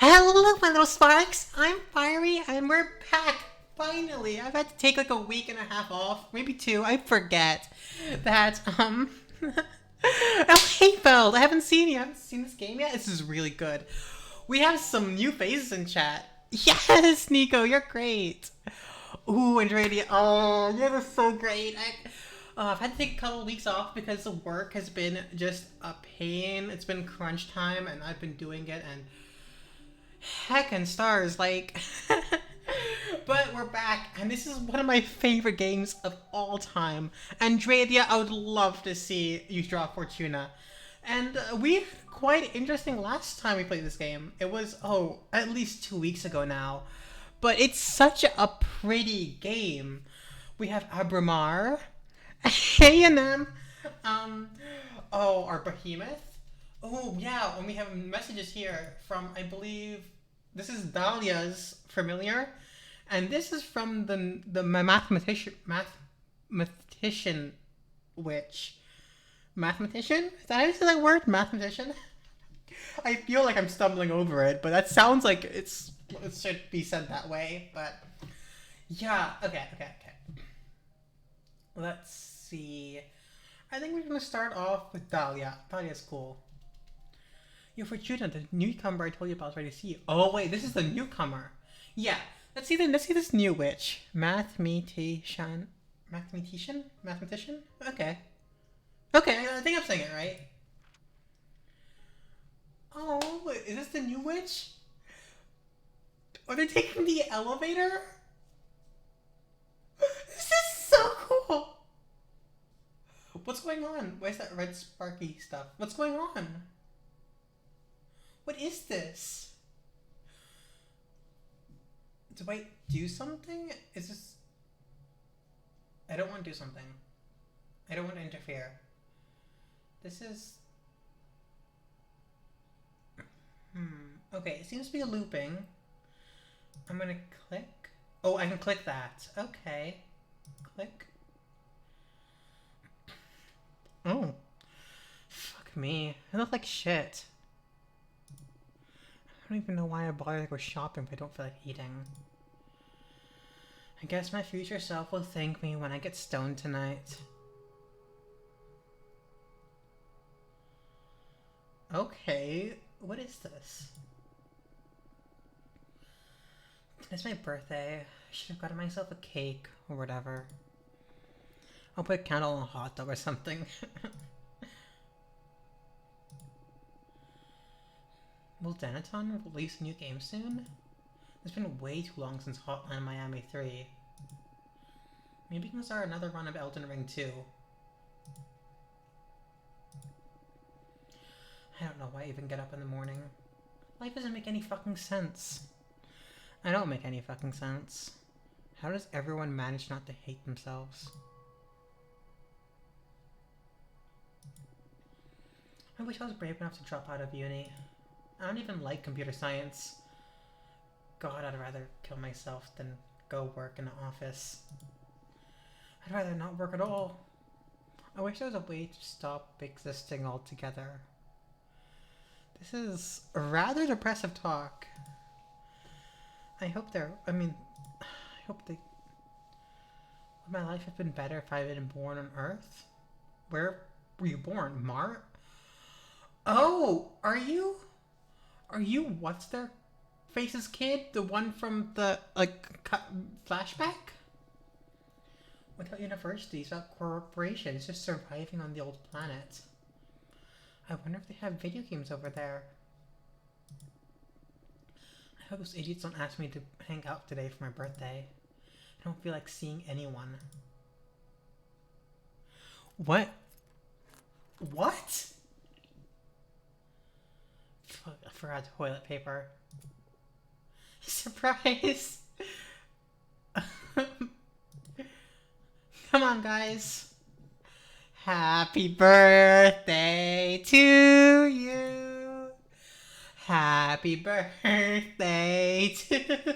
Hello, my little sparks. I'm Fyrie, and we're back. Finally, I've had to take like a week and a half off, maybe two. I forget that. Oh, hey, Feld. I haven't seen you. I haven't seen this game yet. This is really good. We have some new faces in chat. Yes, Nico, you're great. Ooh, Andrea. Oh, you're just so great. I've had to take a couple of weeks off because the work has been just a pain. It's been crunch time, and I've been doing it, and heckin' stars, like. But we're back, and this is one of my favorite games of all time. Andrea, I would love to see you draw Fortuna. And we had quite interesting last time we played this game. It was, at least 2 weeks ago now. But it's such a pretty game. We have Abramar, A&M, um, our Behemoth. Oh, yeah, and we have messages here from, I believe, this is Dahlia's familiar, and this is from the mathematician witch. Mathematician? Is that how you say that word? Mathematician? I feel like I'm stumbling over it, but that sounds like it should be said that way, but yeah, okay. Let's see. I think we're gonna start off with Dahlia. Dahlia's cool. Yo, Fortuna, the newcomer I told you about is ready to see you. Oh wait, this is the newcomer. Yeah, let's see this new witch. Mathematician. Okay. Okay, I think I'm saying it right. Oh, is this the new witch? Are they taking the elevator? This is so cool. What's going on? Why is that red sparky stuff? What's going on? What is this? Do I do something? Is this... I don't want to do something. I don't want to interfere. This is... Okay, it seems to be a looping. I'm gonna click. Oh, I can click that. Okay. Click. Oh. Fuck me. I look like shit. I don't even know why I bother to go shopping if I don't feel like eating. I guess my future self will thank me when I get stoned tonight. Okay, what is this? It's my birthday. I should have gotten myself a cake or whatever. I'll put a candle on a hot dog or something. Will Denaton release a new game soon? It's been way too long since Hotline Miami 3. Maybe we can start another run of Elden Ring 2. I don't know why I even get up in the morning. Life doesn't make any fucking sense. I don't make any fucking sense. How does everyone manage not to hate themselves? I wish I was brave enough to drop out of uni. I don't even like computer science. God, I'd rather kill myself than go work in an office. I'd rather not work at all. I wish there was a way to stop existing altogether. This is a rather depressive talk. I hope they... Would my life have been better if I had been born on Earth? Where were you born? Mars? Oh, are you what's their face's kid? The one from the, flashback? Without universities, without corporations, just surviving on the old planet. I wonder if they have video games over there. I hope those idiots don't ask me to hang out today for my birthday. I don't feel like seeing anyone. What? What? Fuck, I forgot toilet paper. Surprise! Come on, guys. Happy birthday to you. Happy birthday to...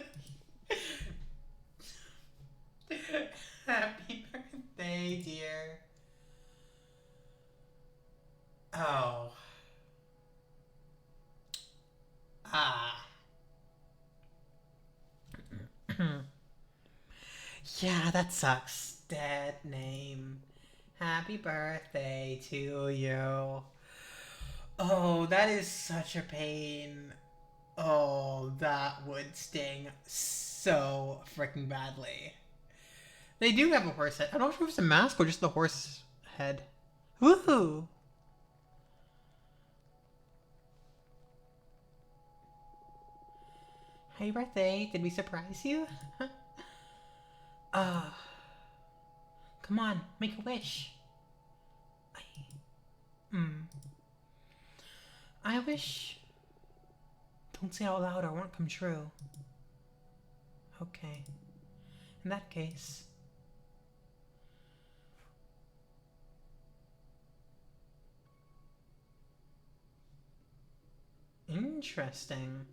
Happy birthday, dear. Oh. Ah. Yeah, that sucks. Dead name. Happy birthday to you. Oh, that is such a pain. Oh, that would sting so freaking badly. They do have a horse head. I don't know if it's a mask or just the horse head. Woohoo! Happy birthday. Did we surprise you? uh, come on, make a wish. Hmm. I wish. Don't say it out loud or it won't come true. Okay. In that case. Interesting.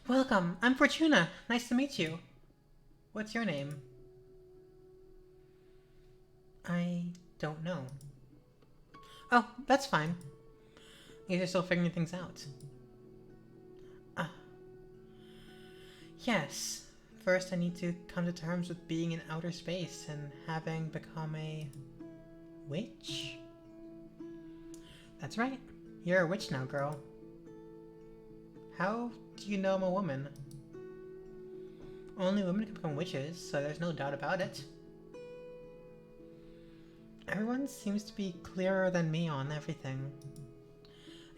Welcome, I'm Fortuna. Nice to meet you. What's your name? I don't know. Oh, that's fine. You're still figuring things out. Ah. Yes. First, I need to come to terms with being in outer space and having become a witch. That's right. You're a witch now, girl. How do you know I'm a woman? Only women can become witches, so there's no doubt about it. Everyone seems to be clearer than me on everything.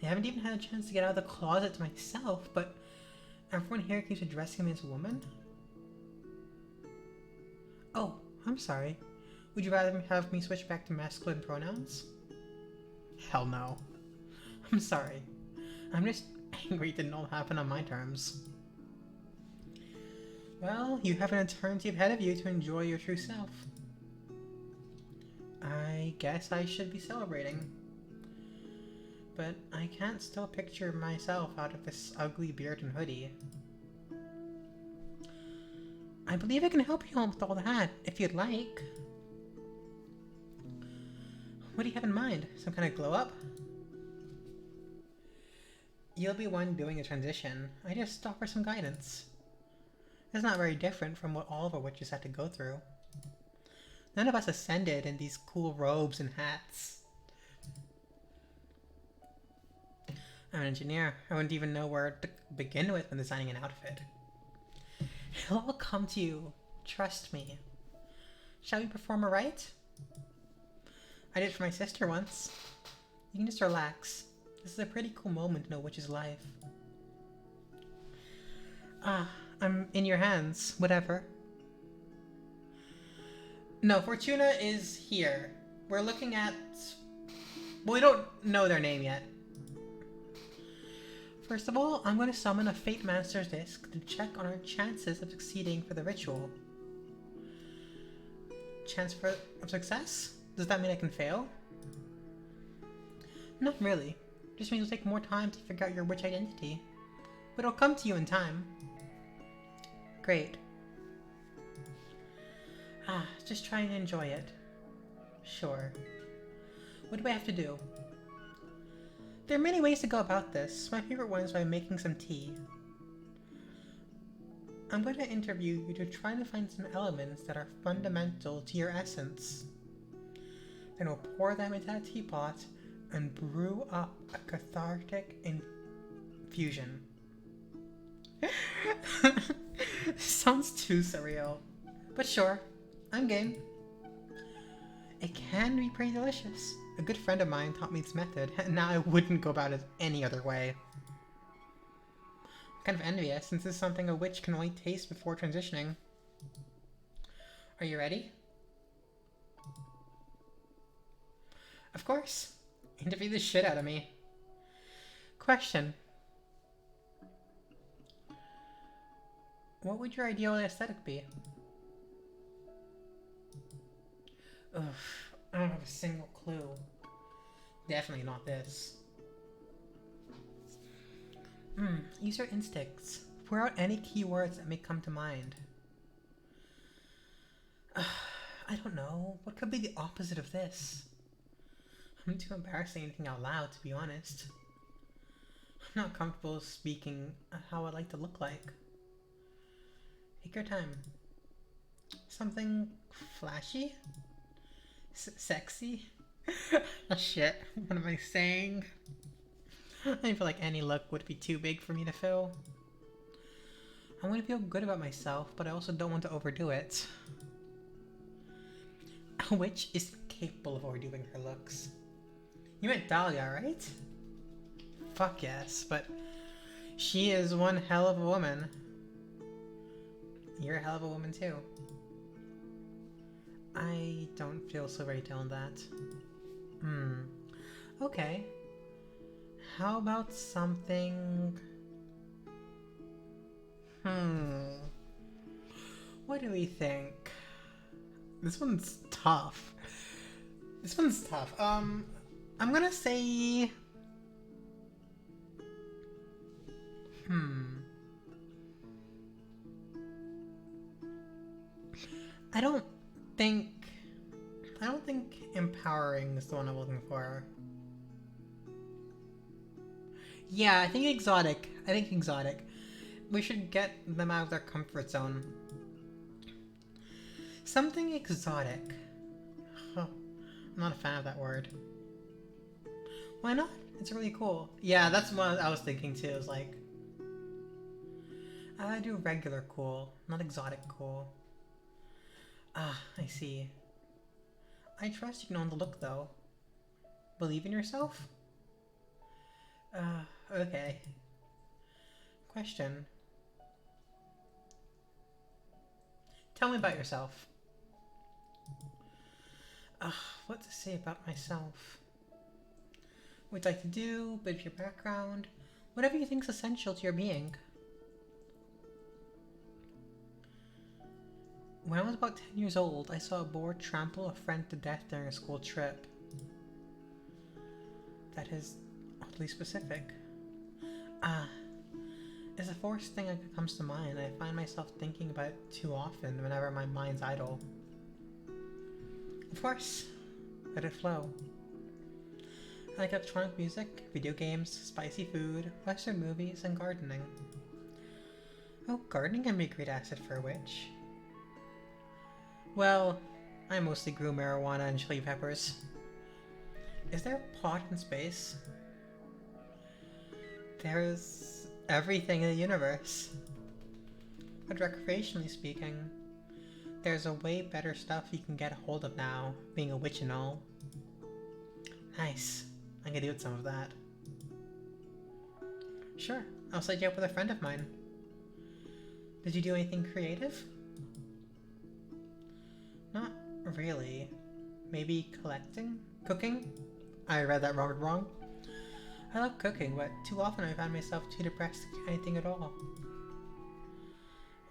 I haven't even had a chance to get out of the closet myself, but everyone here keeps addressing me as a woman? Oh, I'm sorry. Would you rather have me switch back to masculine pronouns? Hell no. I'm sorry. I'm just angry it didn't all happen on my terms. Well, you have an eternity ahead of you to enjoy your true self. I guess I should be celebrating. But I can't still picture myself out of this ugly beard and hoodie. I believe I can help you with all that, if you'd like. What do you have in mind? Some kind of glow up? You'll be one doing a transition. I just offer some guidance. It's not very different from what all of our witches had to go through. None of us ascended in these cool robes and hats. I'm an engineer. I wouldn't even know where to begin with when designing an outfit. It'll all come to you. Trust me. Shall we perform a rite? I did it for my sister once. You can just relax. This is a pretty cool moment in a witch's life. Ah, I'm in your hands. Whatever. No, Fortuna is here. We're looking at... Well, we don't know their name yet. First of all, I'm going to summon a Fatemancer's disc to check on our chances of succeeding for the ritual. Chance of success? Does that mean I can fail? Not really. Just means it'll take more time to figure out your witch identity. But it'll come to you in time. Great. Ah, just try and enjoy it. Sure. What do I have to do? There are many ways to go about this. My favorite one is by making some tea. I'm going to interview you to try to find some elements that are fundamental to your essence. Then we'll pour them into that teapot and brew up a cathartic infusion. Sounds too surreal. But sure, I'm game. It can be pretty delicious. A good friend of mine taught me this method, and now I wouldn't go about it any other way. I'm kind of envious, since this is something a witch can only taste before transitioning. Are you ready? Of course. Interview the shit out of me. Question. What would your ideal aesthetic be? Ugh, I don't have a single clue. Definitely not this. Use your instincts. Pour out any keywords that may come to mind. I don't know. What could be the opposite of this? I'm too embarrassed to say anything out loud, to be honest. I'm not comfortable speaking how I'd like to look like. Take your time. Something flashy? Sexy? Oh shit, what am I saying? I feel like any look would be too big for me to fill. I want to feel good about myself, but I also don't want to overdo it. A witch is capable of overdoing her looks. You meant Dahlia, right? Fuck yes, but she is one hell of a woman. You're a hell of a woman too. I don't feel so ready to own that. Okay. How about something... What do we think? This one's tough. I'm gonna say... I don't think empowering is the one I'm looking for. Yeah, I think exotic. We should get them out of their comfort zone. Something exotic. Huh. I'm not a fan of that word. Why not? It's really cool. Yeah, that's what I was thinking too. Is like, I do regular cool, not exotic cool. Ah, I see. I trust you can own the look though. Believe in yourself? Okay. Question. Tell me about yourself. What to say about myself? What you'd like to do, bit of your background, whatever you think is essential to your being. When I was about 10 years old, I saw a boar trample a friend to death during a school trip. That is oddly specific. It's the first thing that comes to mind. I find myself thinking about it too often whenever my mind's idle. Of course, let it flow. I like electronic music, video games, spicy food, western movies, and gardening. Oh, gardening can be a great asset for a witch. Well, I mostly grew marijuana and chili peppers. Is there a pot in space? There's everything in the universe. But recreationally speaking, there's a way better stuff you can get a hold of now, being a witch and all. Nice. I can do with some of that. Sure, I'll set you up with a friend of mine. Did you do anything creative? Not really. Maybe collecting? Cooking? I read that wrong. I love cooking, but too often I find myself too depressed to do anything at all.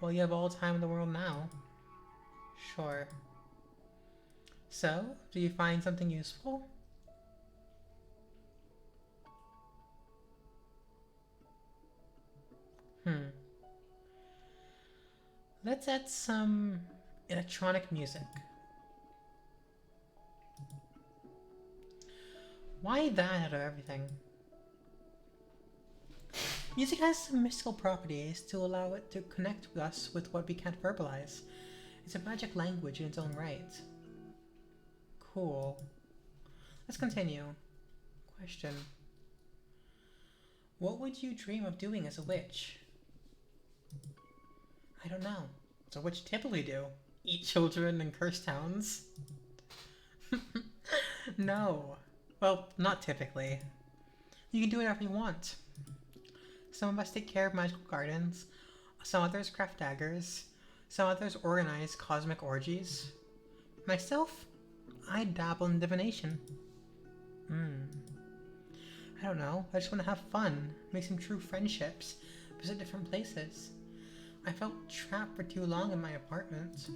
Well, you have all the time in the world now. Sure. So, do you find something useful? Let's add some electronic music. Why that out of everything? Music has some mystical properties to allow it to connect with us with what we can't verbalize. It's a magic language in its own right. Cool. Let's continue. Question. What would you dream of doing as a witch? I don't know. What's a witch typically do? Eat children and curse towns? No. Well, not typically. You can do whatever you want. Some of us take care of magical gardens, some others craft daggers, some others organize cosmic orgies. Myself, I dabble in divination. I don't know, I just want to have fun, make some true friendships, visit different places. I felt trapped for too long in my apartment.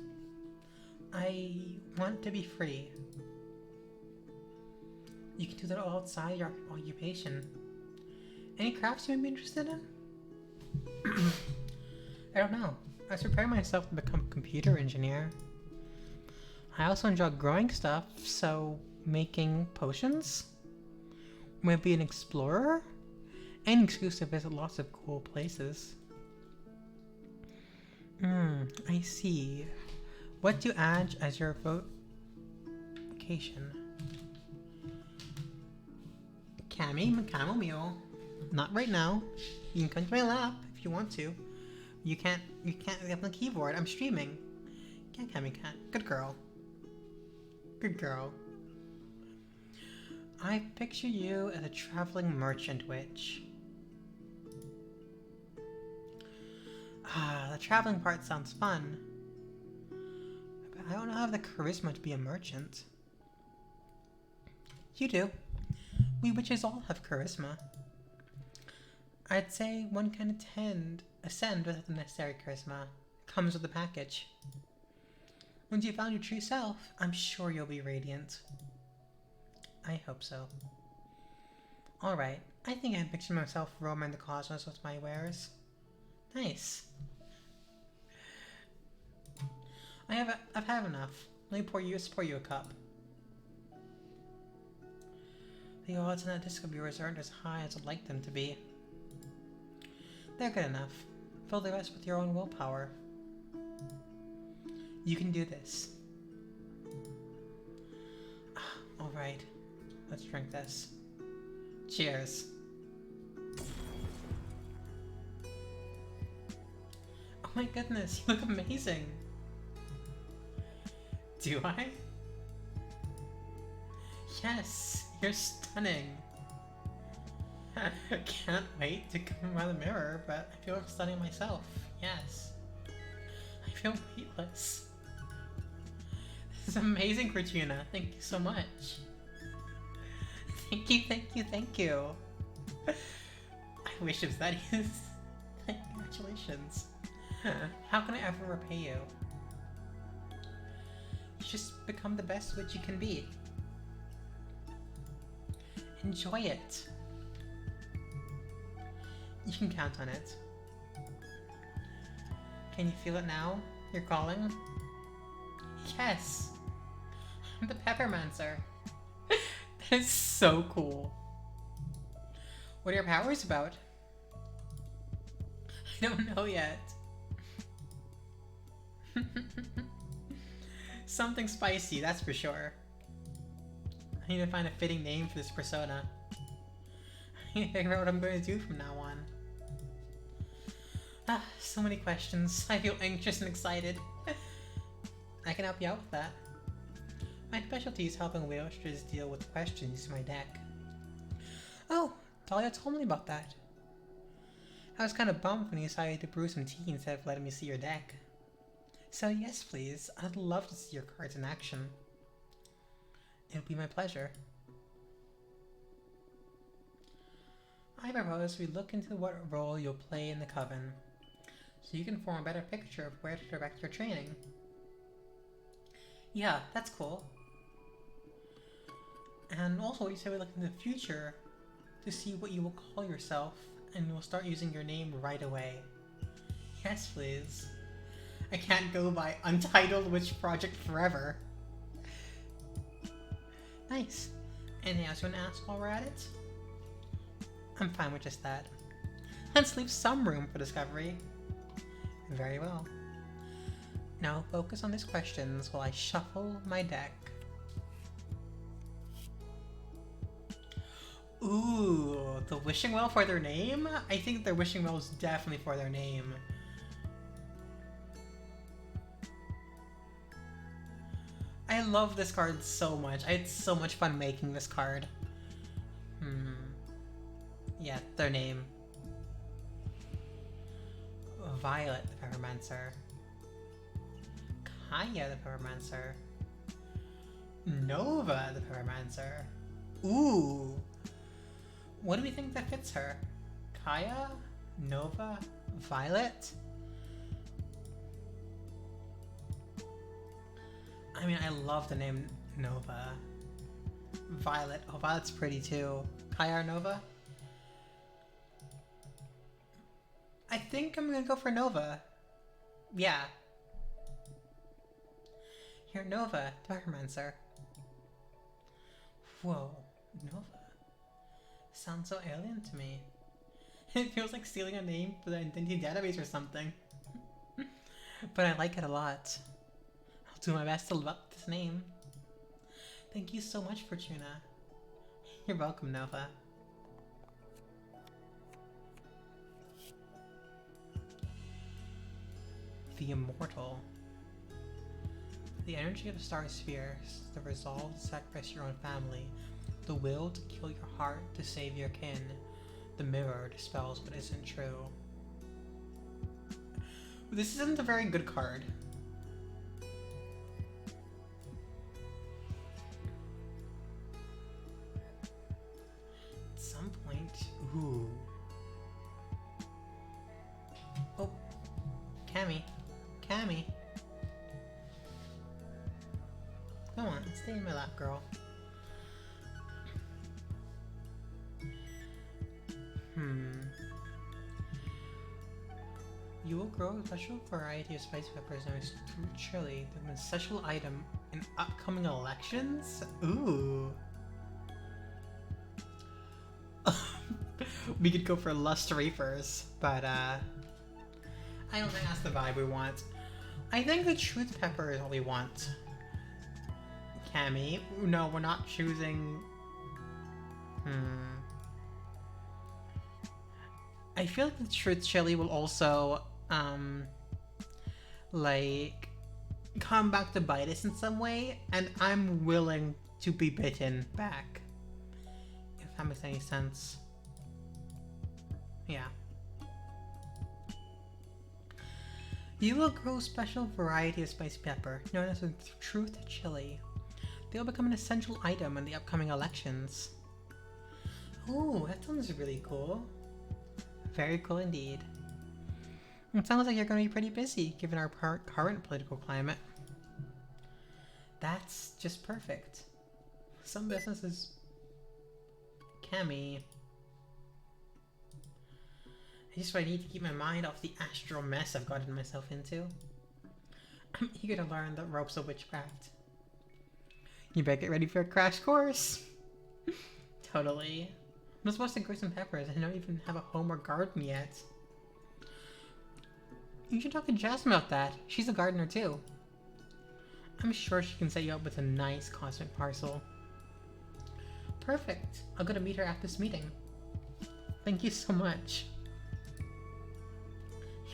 I want to be free. You can do that all outside your occupation. Any crafts you might be interested in? I don't know. I was preparing myself to become a computer engineer. I also enjoy growing stuff, so making potions? Maybe an explorer? And excuse to visit lots of cool places. I see. What do you add as your vocation? Chamomile. Not right now. You can come to my lap if you want to. You can't get on the keyboard. I'm streaming. Can't, can't. Good girl. Good girl. I picture you as a traveling merchant witch. Ah, the traveling part sounds fun. But I don't have the charisma to be a merchant. You do. We witches all have charisma. I'd say one can ascend without the necessary charisma. It comes with the package. Once you found your true self, I'm sure you'll be radiant. I hope so. Alright, I think I can picture myself roaming the cosmos with my wares. Nice. I've had enough. Let me pour you a cup. The odds on that disc of yours aren't as high as I'd like them to be. They're good enough. Fill the rest with your own willpower. You can do this. Alright, let's drink this. Cheers. Oh my goodness, you look amazing. Do I? Yes, you're stunning. I can't wait to come by the mirror, but I feel stunning myself. Yes. I feel weightless. This is amazing, Fortuna. Thank you so much. Thank you, thank you, thank you. I wish it was that easy. Congratulations. How can I ever repay you? You just become the best witch you can be. Enjoy it. You can count on it. Can you feel it now? You're calling? Yes! I'm the Peppermancer. That is so cool. What are your powers about? I don't know yet. Something spicy, that's for sure. I need to find a fitting name for this persona. I need to figure out what I'm going to do from now on. Ah, so many questions. I feel anxious and excited. I can help you out with that. My specialty is helping witches deal with questions using my deck. Oh, Dahlia told me about that. I was kind of bummed when you decided to brew some tea instead of letting me see your deck. So yes, please. I'd love to see your cards in action. It'll be my pleasure. I propose we look into what role you'll play in the Coven, so you can form a better picture of where to direct your training. Yeah, that's cool. And also, you said we look in the future to see what you will call yourself, and you'll start using your name right away. Yes, please. I can't go by Untitled Witch Project forever. Nice. Anything else you want to ask while we're at it? I'm fine with just that. Let's leave some room for discovery. Very well. Now focus on these questions while I shuffle my deck. Ooh, the wishing well for their name? I think their wishing well is definitely for their name. I love this card so much. I had so much fun making this card. Yeah, their name. Violet the Peppermancer. Kaya the Peppermancer. Nova the Peppermancer. Ooh. What do we think that fits her? Kaya? Nova? Violet? I mean, I love the name Nova. Violet. Oh, Violet's pretty too. Kaya or Nova? I think I'm gonna go for Nova. Yeah. You're Nova, Peppermancer. Whoa, Nova. Sounds so alien to me. It feels like stealing a name for the identity database or something. but I like it a lot. I'll do my best to live up to this name. Thank you so much, Fortuna. You're welcome, Nova. The Immortal. The energy of the star sphere is the resolve to sacrifice your own family, the will to kill your heart to save your kin. The mirror dispels what isn't true. This isn't a very good card. At some point, ooh. Oh, Cammy. Come on, stay in my lap, girl. You will grow a special variety of spice peppers known as fruit chili, the essential item in upcoming elections? Ooh. We could go for Lust Reapers, but I don't think that's the vibe we want. I think the Truth Pepper is what we want. Cammy. No, we're not choosing... I feel like the Truth Chili will also, like, come back to bite us in some way, and I'm willing to be bitten back. If that makes any sense. Yeah. You will grow a special variety of spicy pepper, known as the Truth Chili. They will become an essential item in the upcoming elections. Ooh, that sounds really cool. Very cool indeed. It sounds like you're going to be pretty busy, given our current political climate. That's just perfect. Some businesses... Cammy. I just need to keep my mind off the astral mess I've gotten myself into. I'm eager to learn the ropes of witchcraft. You better get ready for a crash course. Totally. I'm supposed to grow some peppers. I don't even have a home or garden yet. You should talk to Jasmine about that. She's a gardener too. I'm sure she can set you up with a nice cosmic parcel. Perfect. I'll go to meet her at this meeting. Thank you so much.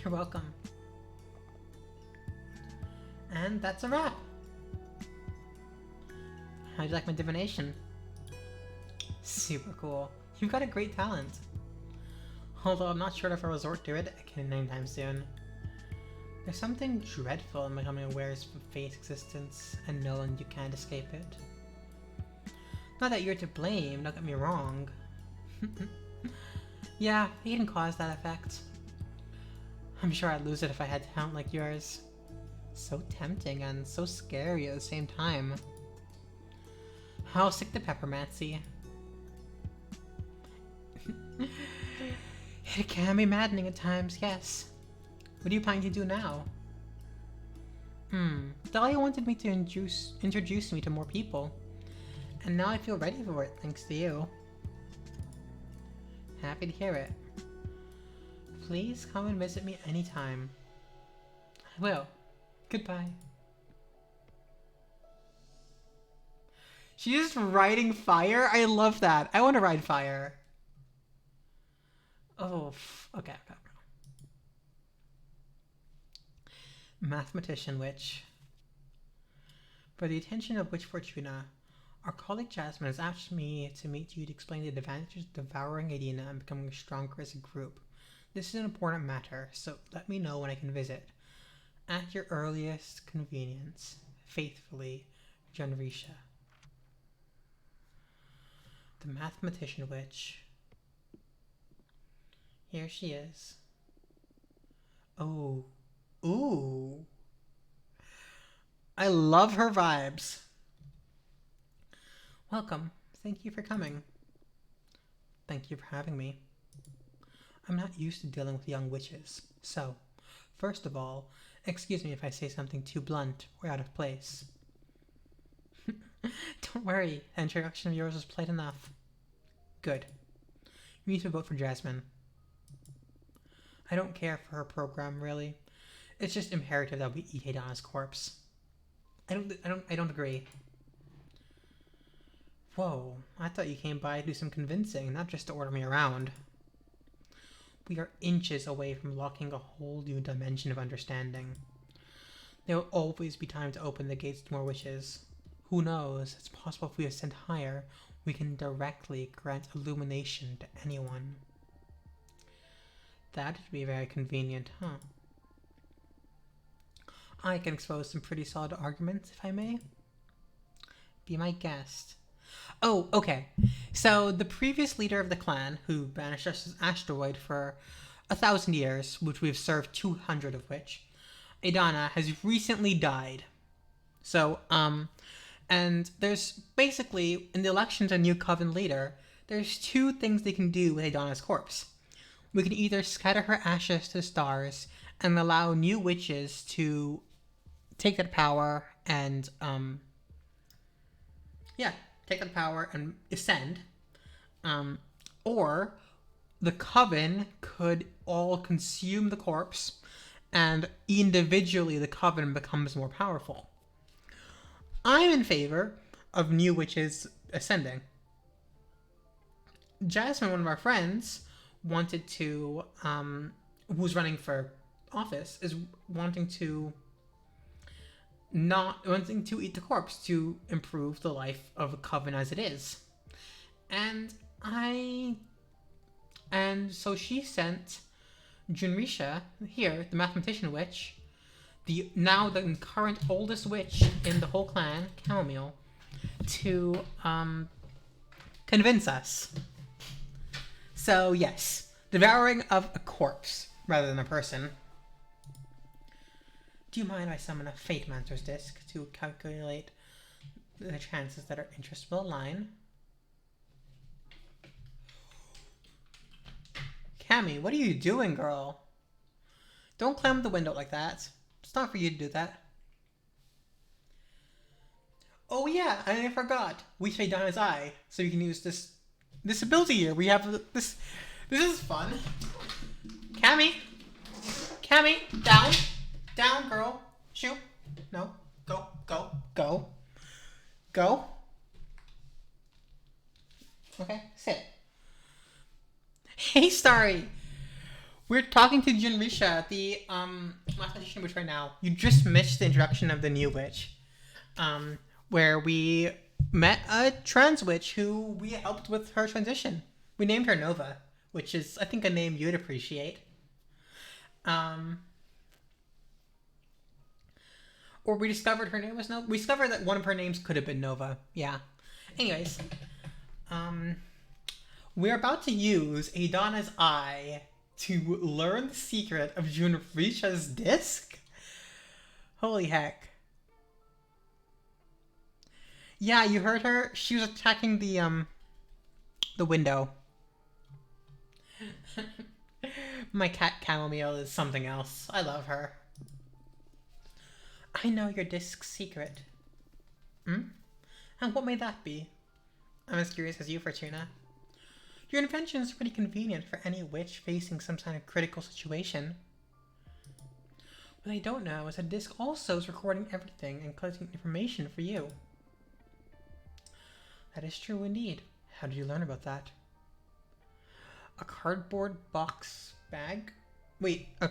You're welcome. And that's a wrap. How'd you like my divination? Super cool. You've got a great talent. Although I'm not sure if I'll resort to it again anytime soon. There's something dreadful in becoming aware of fate's existence and knowing you can't escape it. Not that you're to blame, don't get me wrong. Yeah, fate can cause that effect. I'm sure I'd lose it if I had talent like yours. So tempting and so scary at the same time. How sick the Peppermancer. It can be maddening at times, yes. What are you planning to do now? Dahlia wanted me to introduce me to more people. And now I feel ready for it, thanks to you. Happy to hear it. Please come and visit me anytime. I will. Goodbye. She's just riding fire? I love that. I want to ride fire. Oh, okay. Mathematician Witch. For the attention of Witch Fortuna, our colleague Jasmine has asked me to meet you to explain the advantages of devouring Adina and becoming stronger as a group. This is an important matter, so let me know when I can visit. At your earliest convenience. Faithfully, Janrisha. The Mathematician Witch. Here she is. Oh. Ooh. I love her vibes. Welcome. Thank you for coming. Thank you for having me. I'm not used to dealing with young witches, so, first of all, excuse me if I say something too blunt or out of place. Don't worry, the introduction of yours was polite enough. Good. You need to vote for Jasmine. I don't care for her program, really. It's just imperative that we eat Adana's corpse. I don't agree. Whoa, I thought you came by to do some convincing, not just to order me around. We are inches away from locking a whole new dimension of understanding. There will always be time to open the gates to more wishes. Who knows, it's possible if we ascend higher, we can directly grant illumination to anyone. That would be very convenient, huh? I can expose some pretty solid arguments, if I may. Be my guest. Oh, okay. So, the previous leader of the clan, who banished us as asteroid for 1,000 years, which we've served 200 of which, Adana, has recently died. So, and there's basically, in the election to a new Coven leader, there's two things they can do with Adana's corpse. We can either scatter her ashes to the stars and allow new witches to take that power and, take that power and ascend. Or the Coven could all consume the corpse, and individually the Coven becomes more powerful. I'm in favor of new witches ascending. Jasmine, one of our friends, wanted to, who's running for office, is wanting to eat the corpse to improve the life of a Coven as it is. And so she sent Junrisha, here, the mathematician witch, the current oldest witch in the whole clan, Chamomile, to convince us. So yes, devouring of a corpse rather than a person. Do you mind if I summon a Fatemancer's disc to calculate the chances that our interests will align? Cammy, what are you doing, girl? Don't climb the window like that. It's not for you to do that. Oh yeah, I forgot. We say Donna's eye, so you can use this ability here. We have this. This is fun. Cammy, down, girl. Shoot. No, go. Okay, sit. Hey, Starry. We're talking to Junrisha, the mathematician witch right now. You just missed the introduction of the new witch, where we met a trans witch who we helped with her transition. We named her Nova, which is, I think, a name you'd appreciate. Or we discovered her name was Nova. We discovered that one of her names could have been Nova. Yeah. Anyways, we're about to use Adana's eye to learn the secret of Junrisha's disc? Holy heck. Yeah, you heard her? She was attacking the window. My cat Chamomile is something else. I love her. I know your disc's secret. And what may that be? I'm as curious as you, Fortuna. Your invention is pretty convenient for any witch facing some kind of critical situation. What I don't know is that disc also is recording everything and collecting information for you. That is true indeed. How did you learn about that? A cardboard box bag? Wait, a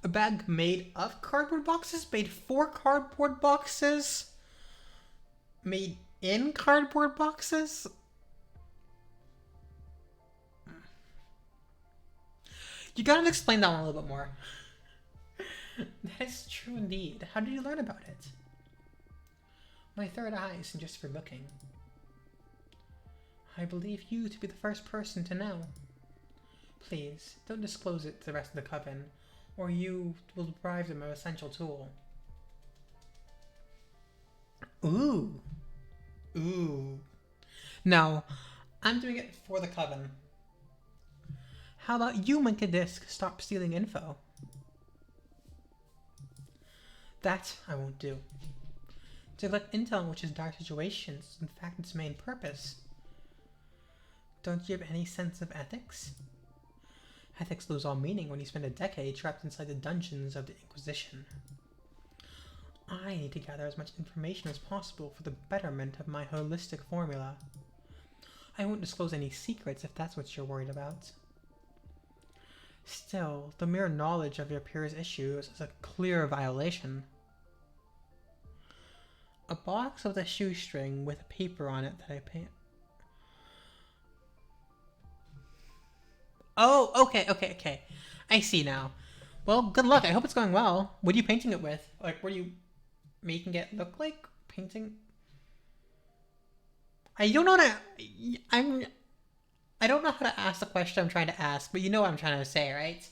bag made of cardboard boxes? Made for cardboard boxes? Made in cardboard boxes? You gotta explain that one a little bit more. That is true indeed. How did you learn about it? My third eye isn't just for looking. I believe you to be the first person to know. Please, don't disclose it to the rest of the Coven, or you will deprive them of an essential tool. Ooh. No, I'm doing it for the Coven. How about you make a disc stop stealing info? That I won't do. To collect intel in which is dire situations is in fact its main purpose. Don't you have any sense of ethics? Ethics lose all meaning when you spend a decade trapped inside the dungeons of the Inquisition. I need to gather as much information as possible for the betterment of my holistic formula. I won't disclose any secrets if that's what you're worried about. Still, the mere knowledge of your peers' issues is a clear violation. A box with a shoestring with a paper on it that I paint. Oh, okay. I see now. Well, good luck. I hope it's going well. What are you painting it with? Like, what are you making it look like? Painting? I don't know how to... I don't know how to ask the question I'm trying to ask, but you know what I'm trying to say, right?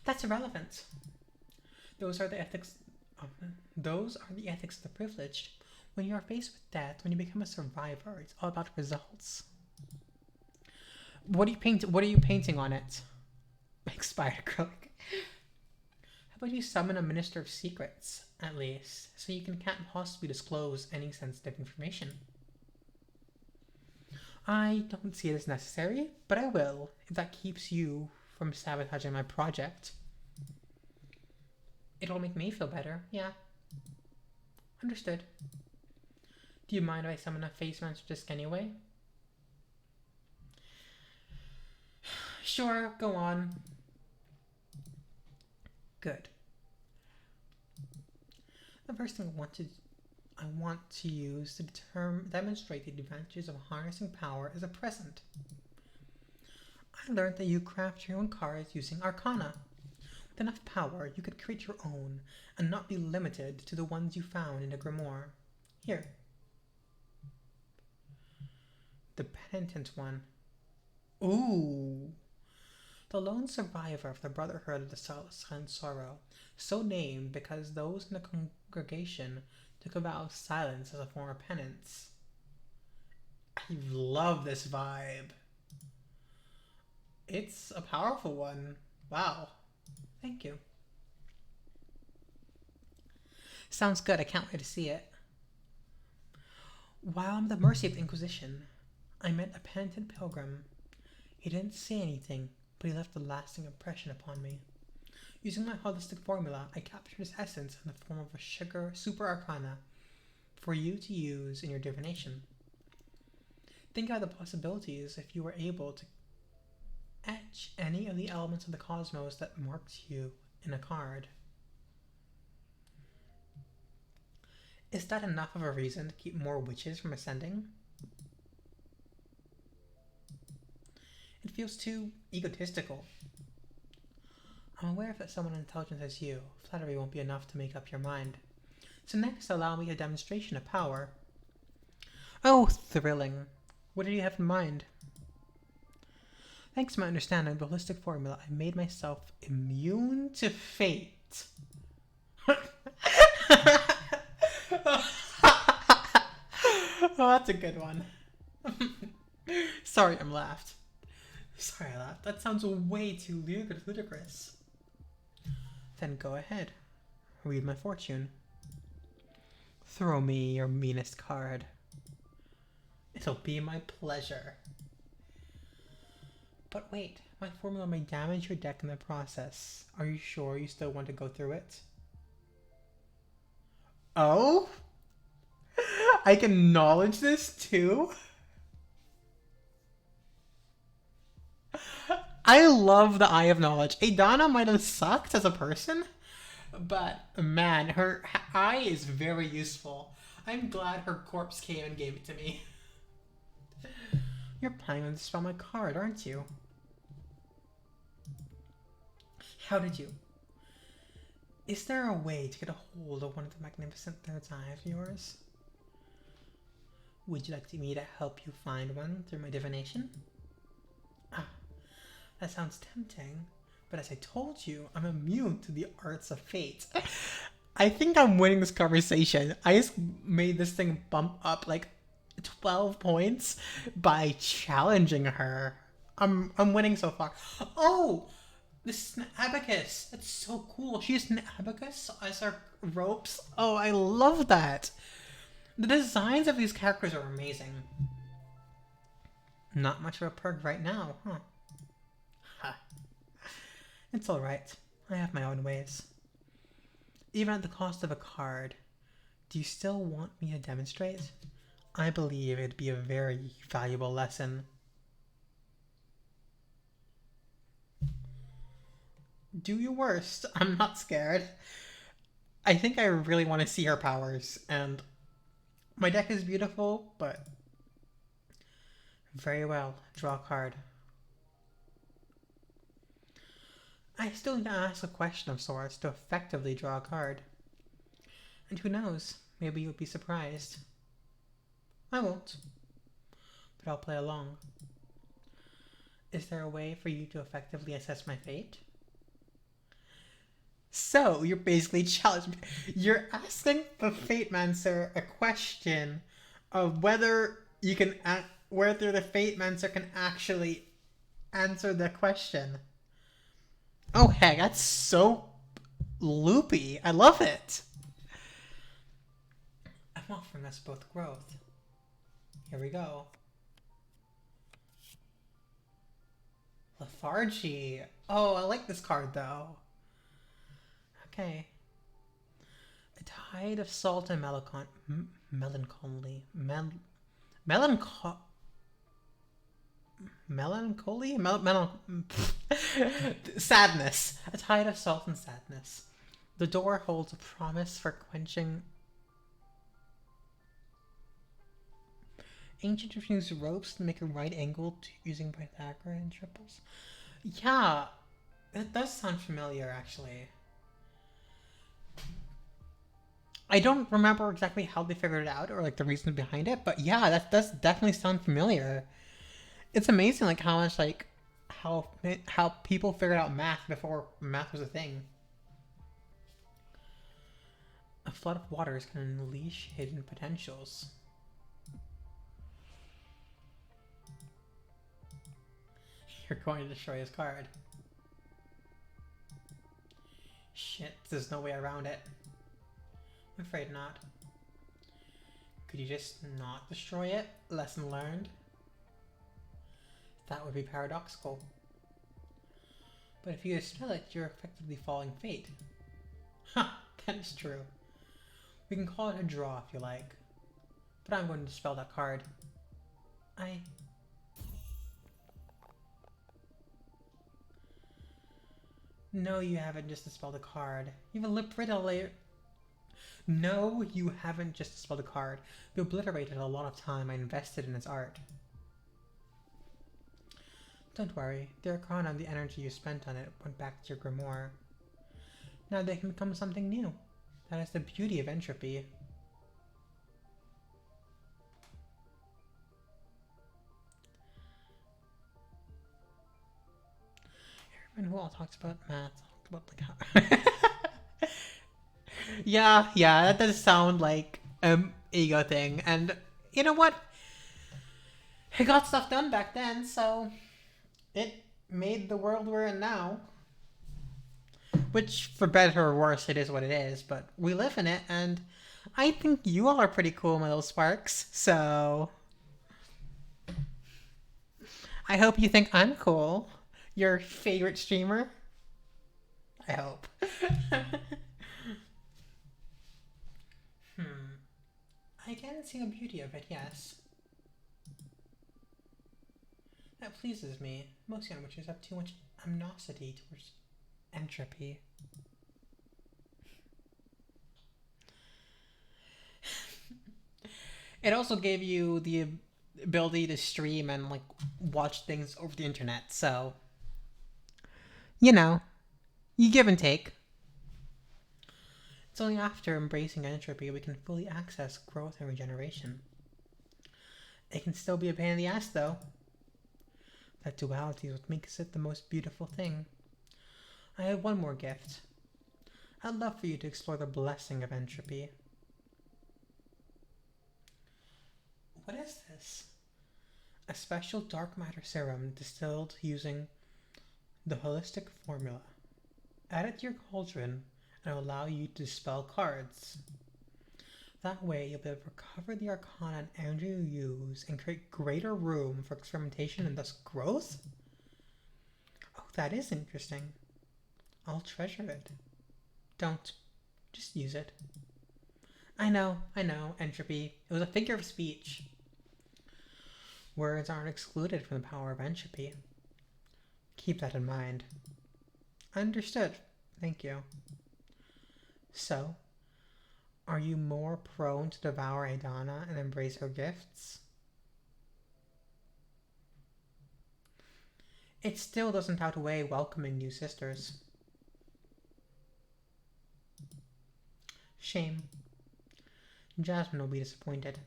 That's irrelevant. Those are the ethics of the privileged. When you are faced with death, when you become a survivor, it's all about results. What are you painting on it? Expired acrylic. How about you summon a Minister of Secrets, at least, so you can't possibly disclose any sensitive information? I don't see it as necessary, but I will, if that keeps you from sabotaging my project. It'll make me feel better, yeah. Understood. Do you mind if I summon a face monster disc anyway? Sure, go on. Good. The first thing I want to use to demonstrate the advantages of harnessing power is a present. I learned that you craft your own cards using Arcana. With enough power, you could create your own and not be limited to the ones you found in a grimoire. Here. The penitent one. Ooh. The lone survivor of the Brotherhood of the Silent Sorrow, so named because those in the congregation took a vow of silence as a form of penance. I love this vibe. It's a powerful one. Wow. Thank you. Sounds good. I can't wait to see it. While I'm at the mercy of the Inquisition, I met a penitent pilgrim. He didn't say anything, but he left a lasting impression upon me. Using my holistic formula, I captured his essence in the form of a super arcana for you to use in your divination. Think about the possibilities if you were able to etch any of the elements of the cosmos that marked you in a card. Is that enough of a reason to keep more witches from ascending? It feels too egotistical. I'm aware that someone intelligent as you, flattery won't be enough to make up your mind. So next, allow me a demonstration of power. Oh, thrilling. What did you have in mind? Thanks to my understanding of the holistic formula, I made myself immune to fate. Oh, that's a good one. Sorry, I laughed. That sounds way too ludicrous. Then go ahead. Read my fortune. Throw me your meanest card. It'll be my pleasure. But wait, my formula may damage your deck in the process. Are you sure you still want to go through it? Oh? I can acknowledge this too? I love the Eye of Knowledge. Adana might have sucked as a person, but man, her eye is very useful. I'm glad her corpse came and gave it to me. You're planning to dispel my card, aren't you? How did you? Is there a way to get a hold of one of the magnificent third's eye of yours? Would you like me to help you find one through my divination? Ah, that sounds tempting, but as I told you, I'm immune to the arts of fate. I think I'm winning this conversation. I just made this thing bump up like 12 points by challenging her. I'm winning so far. Oh, this is an abacus. That's so cool. She used an abacus as her ropes. Oh, I love that. The designs of these characters are amazing. Not much of a perk right now, huh? It's alright. I have my own ways. Even at the cost of a card, do you still want me to demonstrate? I believe it'd be a very valuable lesson. Do your worst. I'm not scared. I think I really want to see her powers, and my deck is beautiful, but very well. Draw a card. I still need to ask a question of sorts to effectively draw a card. And who knows, maybe you'll be surprised. I won't, but I'll play along. Is there a way for you to effectively assess my fate? So, you're basically challenging me. You're asking the Fatemancer a question of whether you can whether the Fatemancer can actually answer the question. Oh heck, that's so loopy. I love it. I'm offering us both growth. Here we go. Lethargy. Oh, I like this card though. Okay. A tide of salt and melancholy. Sadness. A tide of salt and sadness. The door holds a promise for quenching. Ancient use ropes to make a right angle to using Pythagorean triples. Yeah, that does sound familiar, actually. I don't remember exactly how they figured it out or like the reason behind it, but yeah, that does definitely sound familiar. It's amazing, like how much like how people figured out math before math was a thing. A flood of waters can unleash hidden potentials. You're going to destroy his card. Shit, there's no way around it. I'm afraid not. Could you just not destroy it? Lesson learned. That would be paradoxical. But if you dispel it, you're effectively falling fate. Ha! That is true. We can call it a draw if you like. But I'm going to dispel that card. No, you haven't just dispelled a card. You've obliterated. No, you haven't just dispelled a card. You obliterated a lot of time I invested in its art. Don't worry, the Arcana and the energy you spent on it went back to your grimoire. Now they can become something new. That is the beauty of entropy. Everyone who all talks about math, talks about like how... yeah, that does sound like ego thing, and you know what? It got stuff done back then, so it made the world we're in now. Which, for better or worse, it is what it is, but we live in it, and I think you all are pretty cool, my little sparks, so I hope you think I'm cool. Your favorite streamer? I hope. I can see the beauty of it, yes. That pleases me. Most young witches have too much amnosity towards entropy. It also gave you the ability to stream and like watch things over the internet, so you know, you give and take. It's only after embracing entropy we can fully access growth and regeneration. It can still be a pain in the ass though. That duality is what makes it the most beautiful thing. I have one more gift. I'd love for you to explore the blessing of entropy. What is this? A special dark matter serum distilled using the holistic formula. Add it to your cauldron and it will allow you to dispel cards. That way you'll be able to recover the arcana and energy you use and create greater room for experimentation and thus growth? Oh, that is interesting. I'll treasure it. Don't. Just use it. I know, entropy. It was a figure of speech. Words aren't excluded from the power of entropy. Keep that in mind. Understood. Thank you. So, are you more prone to devour Adana and embrace her gifts? It still doesn't outweigh welcoming new sisters. Shame. Jasmine will be disappointed.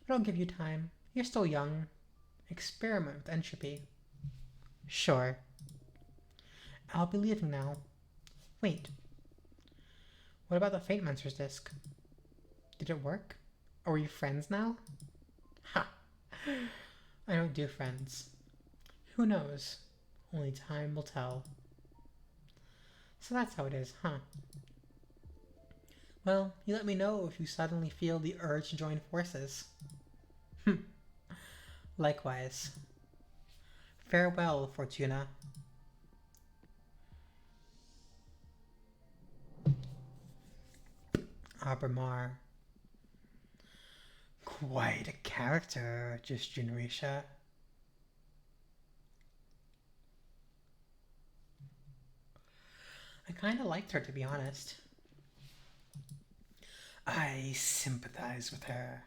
But I'll give you time. You're still young. Experiment with entropy. Sure. I'll be leaving now. Wait. What about the Fatemancer's disc? Did it work? Are we friends now? Ha! I don't do friends. Who knows? Only time will tell. So that's how it is, huh? Well, you let me know if you suddenly feel the urge to join forces. Likewise. Farewell, Fortuna. Abermar. Quite a character, just Jinrisha. I kinda liked her, to be honest. I sympathize with her.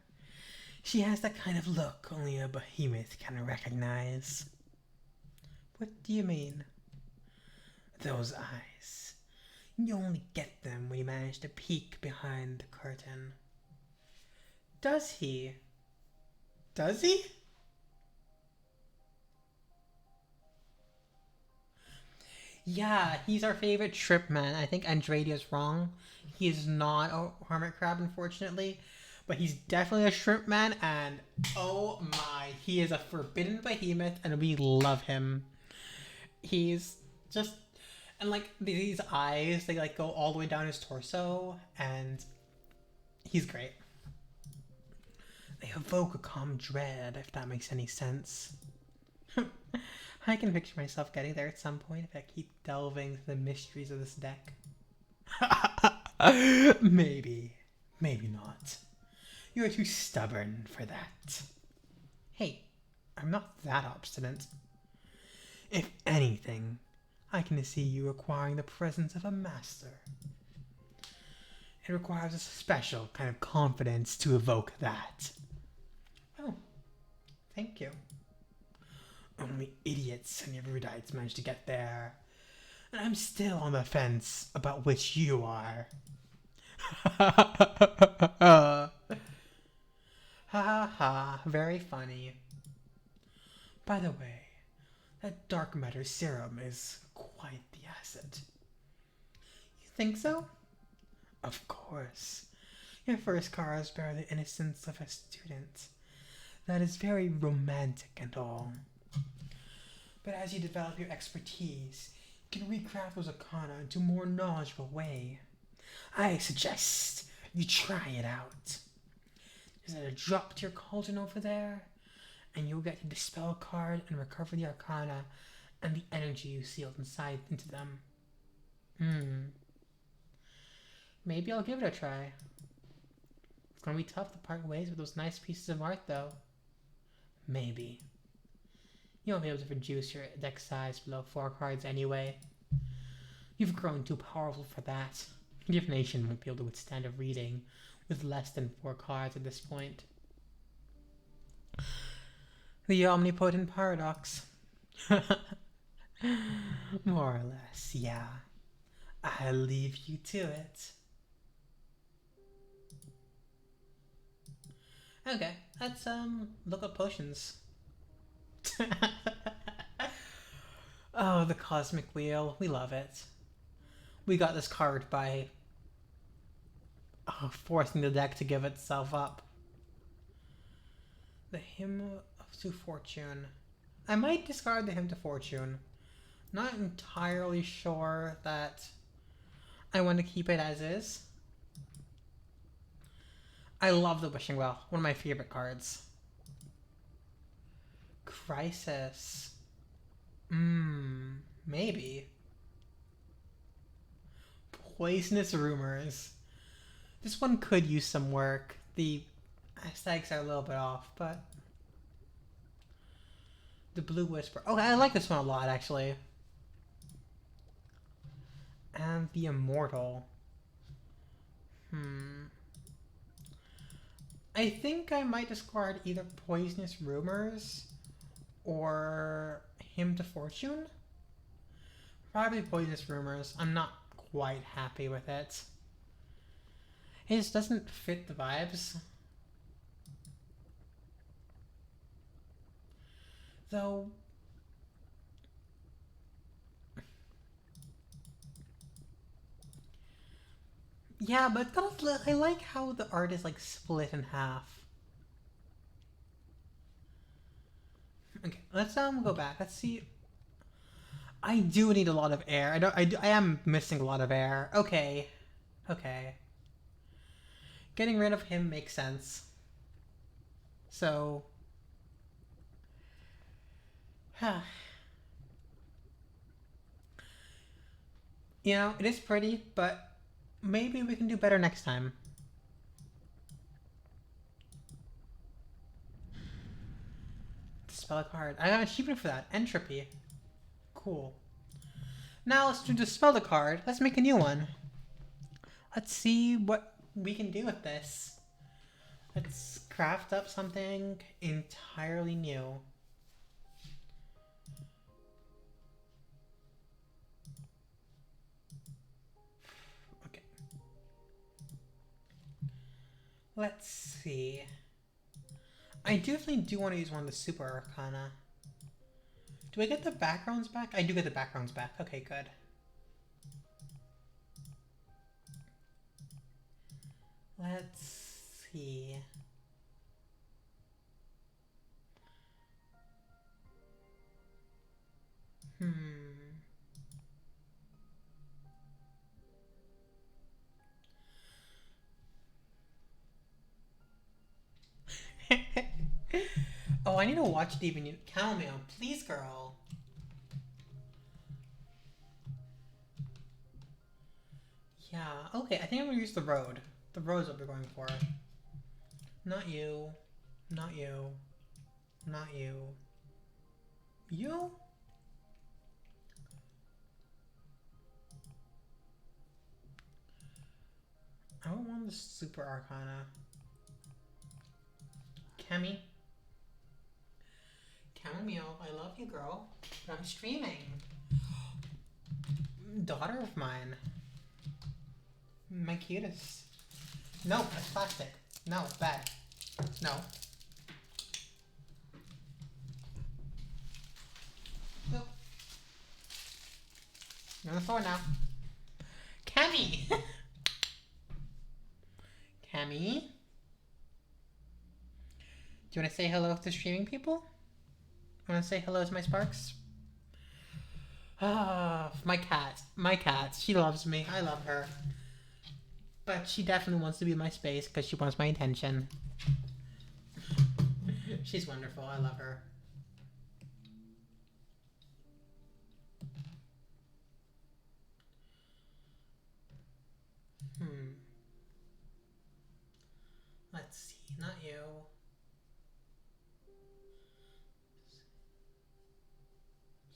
She has that kind of look only a behemoth can recognize. What do you mean? Those eyes. You only get them when you manage to peek behind the curtain. Does he? Does he? Yeah, he's our favorite trip man. I think Andradia's wrong. He is not a hermit crab, unfortunately. But he's definitely a shrimp man, and oh my, he is a forbidden behemoth, and we love him. He's just, and like these eyes, they like go all the way down his torso, and he's great. They evoke a calm dread, if that makes any sense. I can picture myself getting there at some point if I keep delving into the mysteries of this deck. Maybe. Maybe not. You're too stubborn for that. Hey, I'm not that obstinate. If anything, I can see you requiring the presence of a master. It requires a special kind of confidence to evoke that. Oh, thank you. Only idiots and erudites manage to get there. And I'm still on the fence about which you are. Ha ha ha, very funny. By the way, that dark matter serum is quite the asset. You think so? Of course. Your first cards bear the innocence of a student. That is very romantic and all. But as you develop your expertise, you can recraft those arcana into a more knowledgeable way. I suggest you try it out. Just add a drop to your cauldron over there, and you'll get to dispel a card and recover the arcana and the energy you sealed inside into them. Maybe I'll give it a try. It's gonna be tough to part ways with those nice pieces of art, though. Maybe. You won't be able to reduce your deck size below 4 cards anyway. You've grown too powerful for that. Divination won't be able to withstand a reading with less than 4 cards at this point. The omnipotent paradox. More or less, yeah. I'll leave you to it. Okay, let's look up potions. Oh, the cosmic wheel. We love it. We got this card by forcing the deck to give itself up. The Hymn to Fortune. I might discard the Hymn to Fortune. Not entirely sure that I want to keep it as is. I love the Wishing Well. One of my favorite cards. Crisis. Maybe. Poisonous rumors. This one could use some work. The aesthetics are a little bit off, but the blue whisper. Oh, I like this one a lot, actually. And the immortal. I think I might discard either poisonous rumors or hymn to fortune. Probably poisonous rumors. I'm not quite happy with it. It just doesn't fit the vibes. Though... yeah, but I like how the art is like split in half. Okay, let's go back. Let's see. I do need a lot of air. I am missing a lot of air. Okay. Okay. Getting rid of him makes sense. So, you know, it is pretty, but maybe we can do better next time. Dispel a card. I got an achievement for that. Entropy. Cool. Now let's dispel the card. Let's make a new one. Let's see what we can do with this. Let's craft up something entirely new. Okay. Let's see. I definitely do want to use one of the super arcana. Do I get the backgrounds back? I do get the backgrounds back. Okay, good. Let's see. Oh, I need to watch it even. Chamomile, please, girl. Yeah, okay, I think I'm gonna use the road. The road's what we're going for. Not you. Not you. Not you. You? I don't want the super arcana. Cammy. Chamomile, I love you, girl. But I'm streaming. Daughter of mine. My cutest. No, that's plastic. No, it's bad. No. No. You're on the floor now. Cammy! Cammy? Do you want to say hello to streaming people? Want to say hello to my sparks? Ah, my cat. My cat. She loves me. I love her. But she definitely wants to be in my space because she wants my attention. She's wonderful. I love her. Let's see. Not you.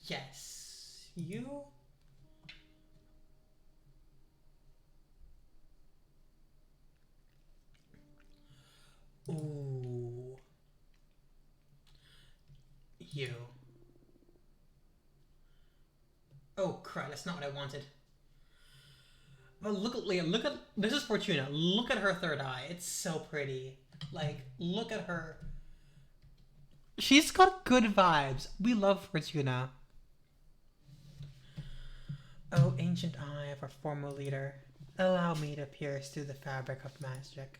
Yes. You? Ooh. You. Oh crap, that's not what I wanted. But look at Leah, look at this is Fortuna. Look at her third eye. It's so pretty. Like, look at her. She's got good vibes. We love Fortuna. Oh, ancient eye of our former leader, allow me to pierce through the fabric of magic.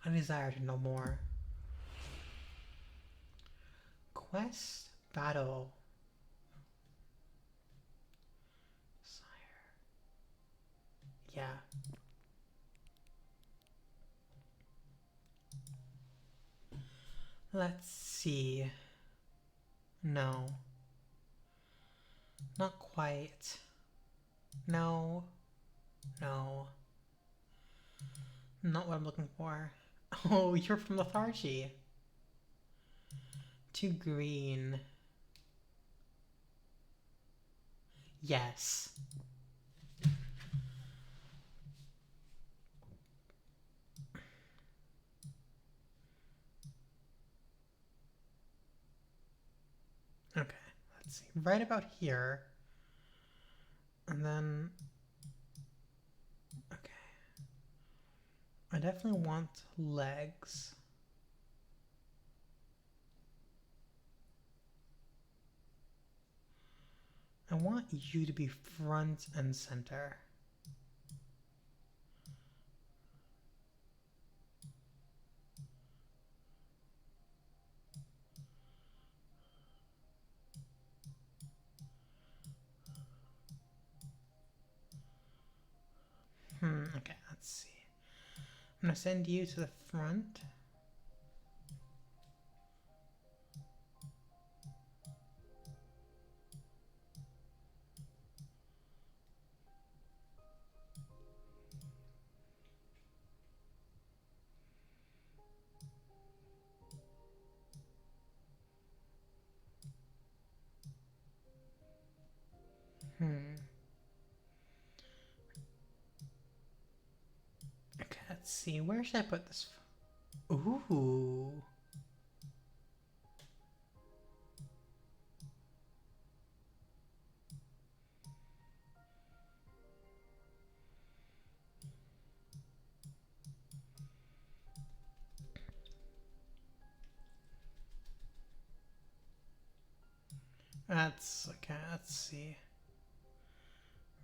I desire to know more. Quest battle. Sire. Yeah. Let's see. No. Not quite. No. No. Not what I'm looking for. Oh, you're from lethargy. 2 green. Yes. Okay, let's see. Right about here. And then... Okay. I definitely want legs. I want you to be front and center. Okay, let's see. I'm gonna send you to the front. Okay, let's see. Where should I put this? Ooh. That's okay. Let's see.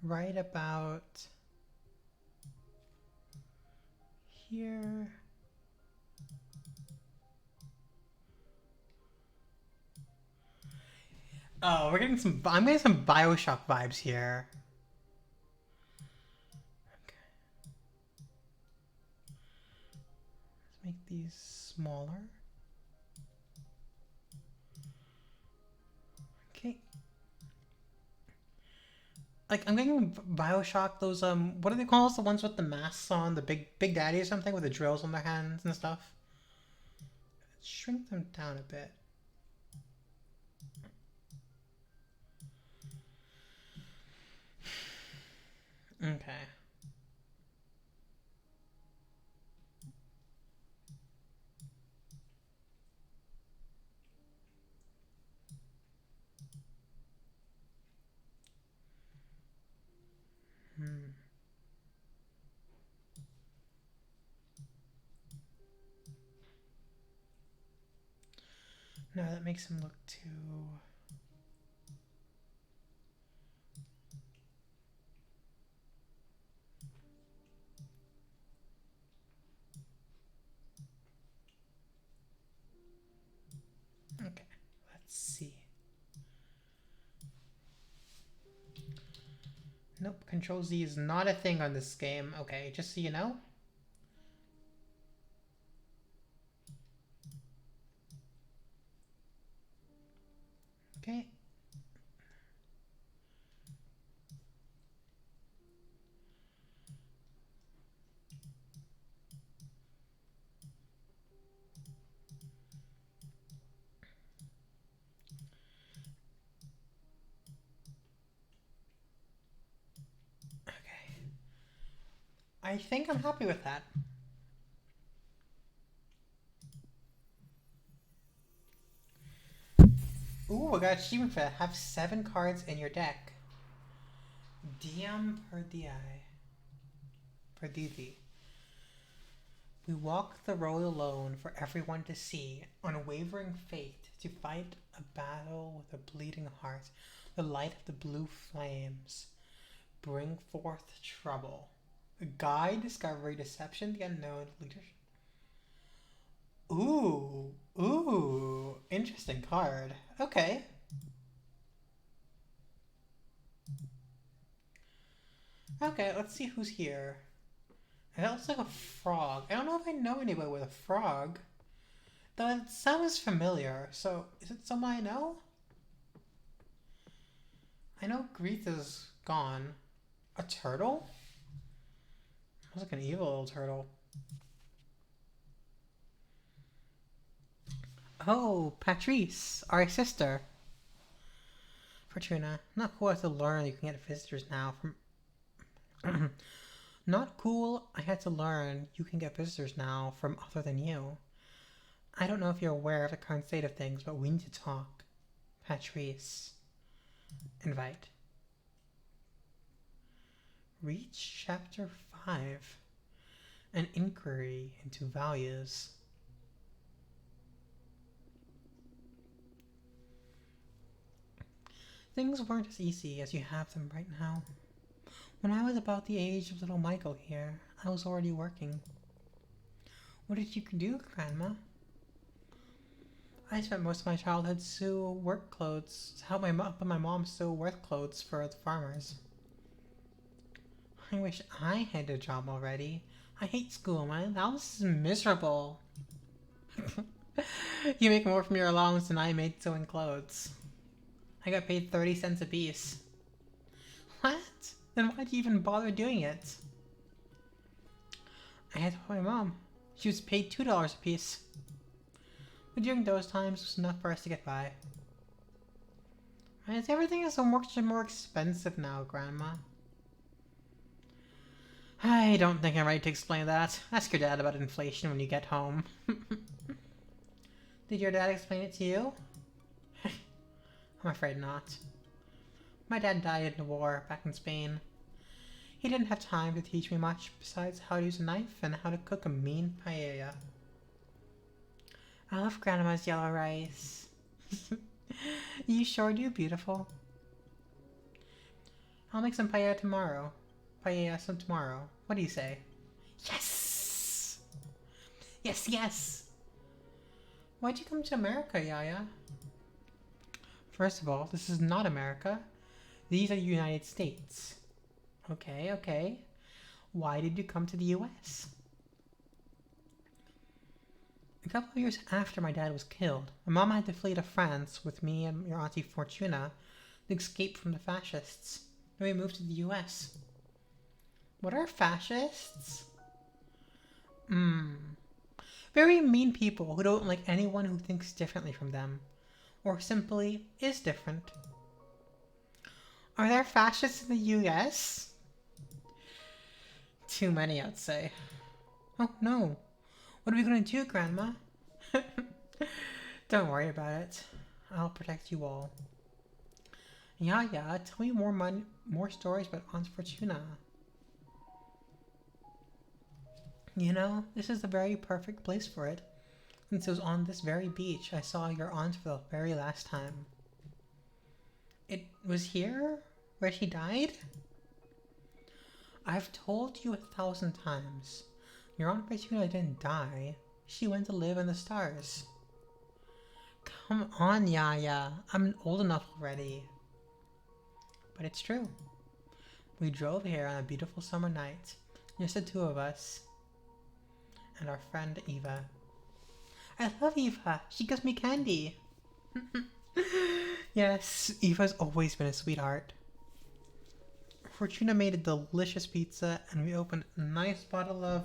Right about here. Oh, we're getting some. I'm getting some Bioshock vibes here. Okay. Let's make these smaller. Okay. Like I'm getting Bioshock. Those what do they call those? The ones with the masks on, the big daddy or something with the drills on their hands and stuff. Let's shrink them down a bit. Okay. No, that makes him look too... Okay, let's see. Nope, Control Z is not a thing on this game. Okay, just so you know. Okay. Okay. I think I'm happy with that. Ooh, I got achievement for that. Have 7 cards in your deck. Diem per di. Per divi. We walk the road alone for everyone to see, unwavering faith to fight a battle with a bleeding heart. The light of the blue flames bring forth trouble. Guide, discovery, deception, the unknown, leadership. Ooh, interesting card. Okay. Okay, let's see who's here. That looks like a frog. I don't know if I know anybody with a frog. Though it sounds familiar. So, is it someone I know? I know Greetha's gone. A turtle? Looks like an evil little turtle. Oh, Patrice, our sister. Fortuna. Not cool I have to learn you can get visitors now from... Not cool I had to learn you can get visitors now from other than you. I don't know if you're aware of the current state of things, but we need to talk. Patrice. Invite. Reach chapter 5. An inquiry into values. Things weren't as easy as you have them right now. When I was about the age of little Michael here, I was already working. What did you do, Grandma? I spent most of my childhood sew work clothes to help my mom sew work clothes for the farmers. I wish I had a job already. I hate school. My house is miserable. You make more from your allowance than I made sewing clothes. I got paid 30 cents a piece. What? Then why'd you even bother doing it? I had to help my mom. She was paid $2 a piece. But during those times, it was enough for us to get by. Everything is so much more expensive now, Grandma. I don't think I'm ready to explain that. Ask your dad about inflation when you get home. Did your dad explain it to you? I'm afraid not. My dad died in the war back in Spain. He didn't have time to teach me much besides how to use a knife and how to cook a mean paella. I love Grandma's yellow rice. You sure do, beautiful. I'll make some paella tomorrow. What do you say? Yes! Yes, yes! Why'd you come to America, Yaya? First of all, this is not America. These are the United States. Okay, okay. Why did you come to the US? A couple of years after my dad was killed, my mom had to flee to France with me and your auntie Fortuna to escape from the fascists. Then we moved to the US. What are fascists? Very mean people who don't like anyone who thinks differently from them. Or simply is different. Are there fascists in the US? Too many, I'd say. Oh no. What are we gonna do, Grandma? Don't worry about it. I'll protect you all. Yeah, tell me more stories about Aunt Fortuna. You know, this is the very perfect place for it. Since it was on this very beach I saw your aunt for the very last time. It was here? Where she died? I've told you 1,000 times. Your Aunt Fortuna didn't die. She went to live in the stars. Come on, Yaya. I'm old enough already. But it's true. We drove here on a beautiful summer night. Just the two of us. And our friend Eva. I love Eva. She gives me candy. Yes, Eva's always been a sweetheart. Fortuna made a delicious pizza and we opened a nice bottle of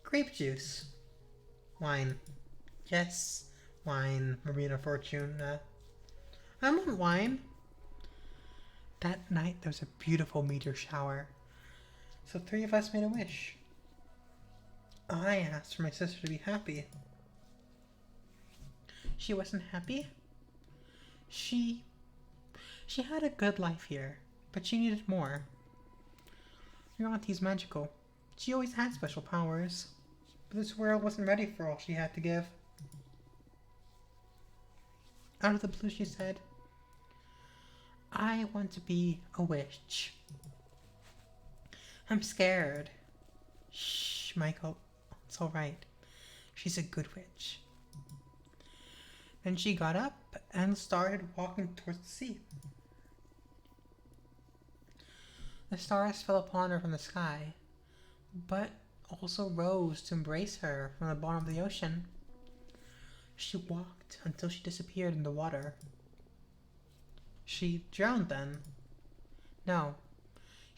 grape juice. Wine. Yes, wine, Marina Fortuna. I want wine. That night there was a beautiful meteor shower. So 3 of us made a wish. I asked for my sister to be happy. She wasn't happy. She had a good life here, but she needed more. Your auntie's magical. She always had special powers, but this world wasn't ready for all she had to give. Out of the blue she said, I want to be a witch. I'm scared. Shh, Michael. It's alright. She's a good witch. Then she got up and started walking towards the sea. The stars fell upon her from the sky, but also rose to embrace her from the bottom of the ocean. She walked until she disappeared in the water. She drowned then. No,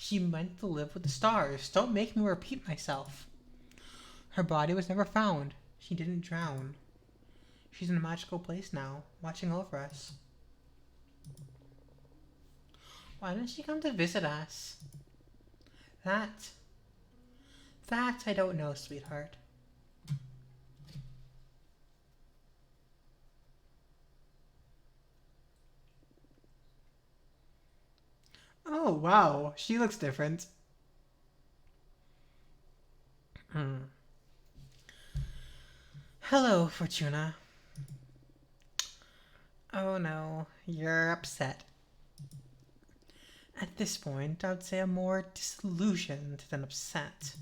She meant to live with the stars. Don't make me repeat myself. Her body was never found. She didn't drown. She's in a magical place now, watching over us. Why didn't she come to visit us? That I don't know, sweetheart. Oh, wow. She looks different. Hello, Fortuna. Oh no, you're upset. At this point, I would say I'm more disillusioned than upset.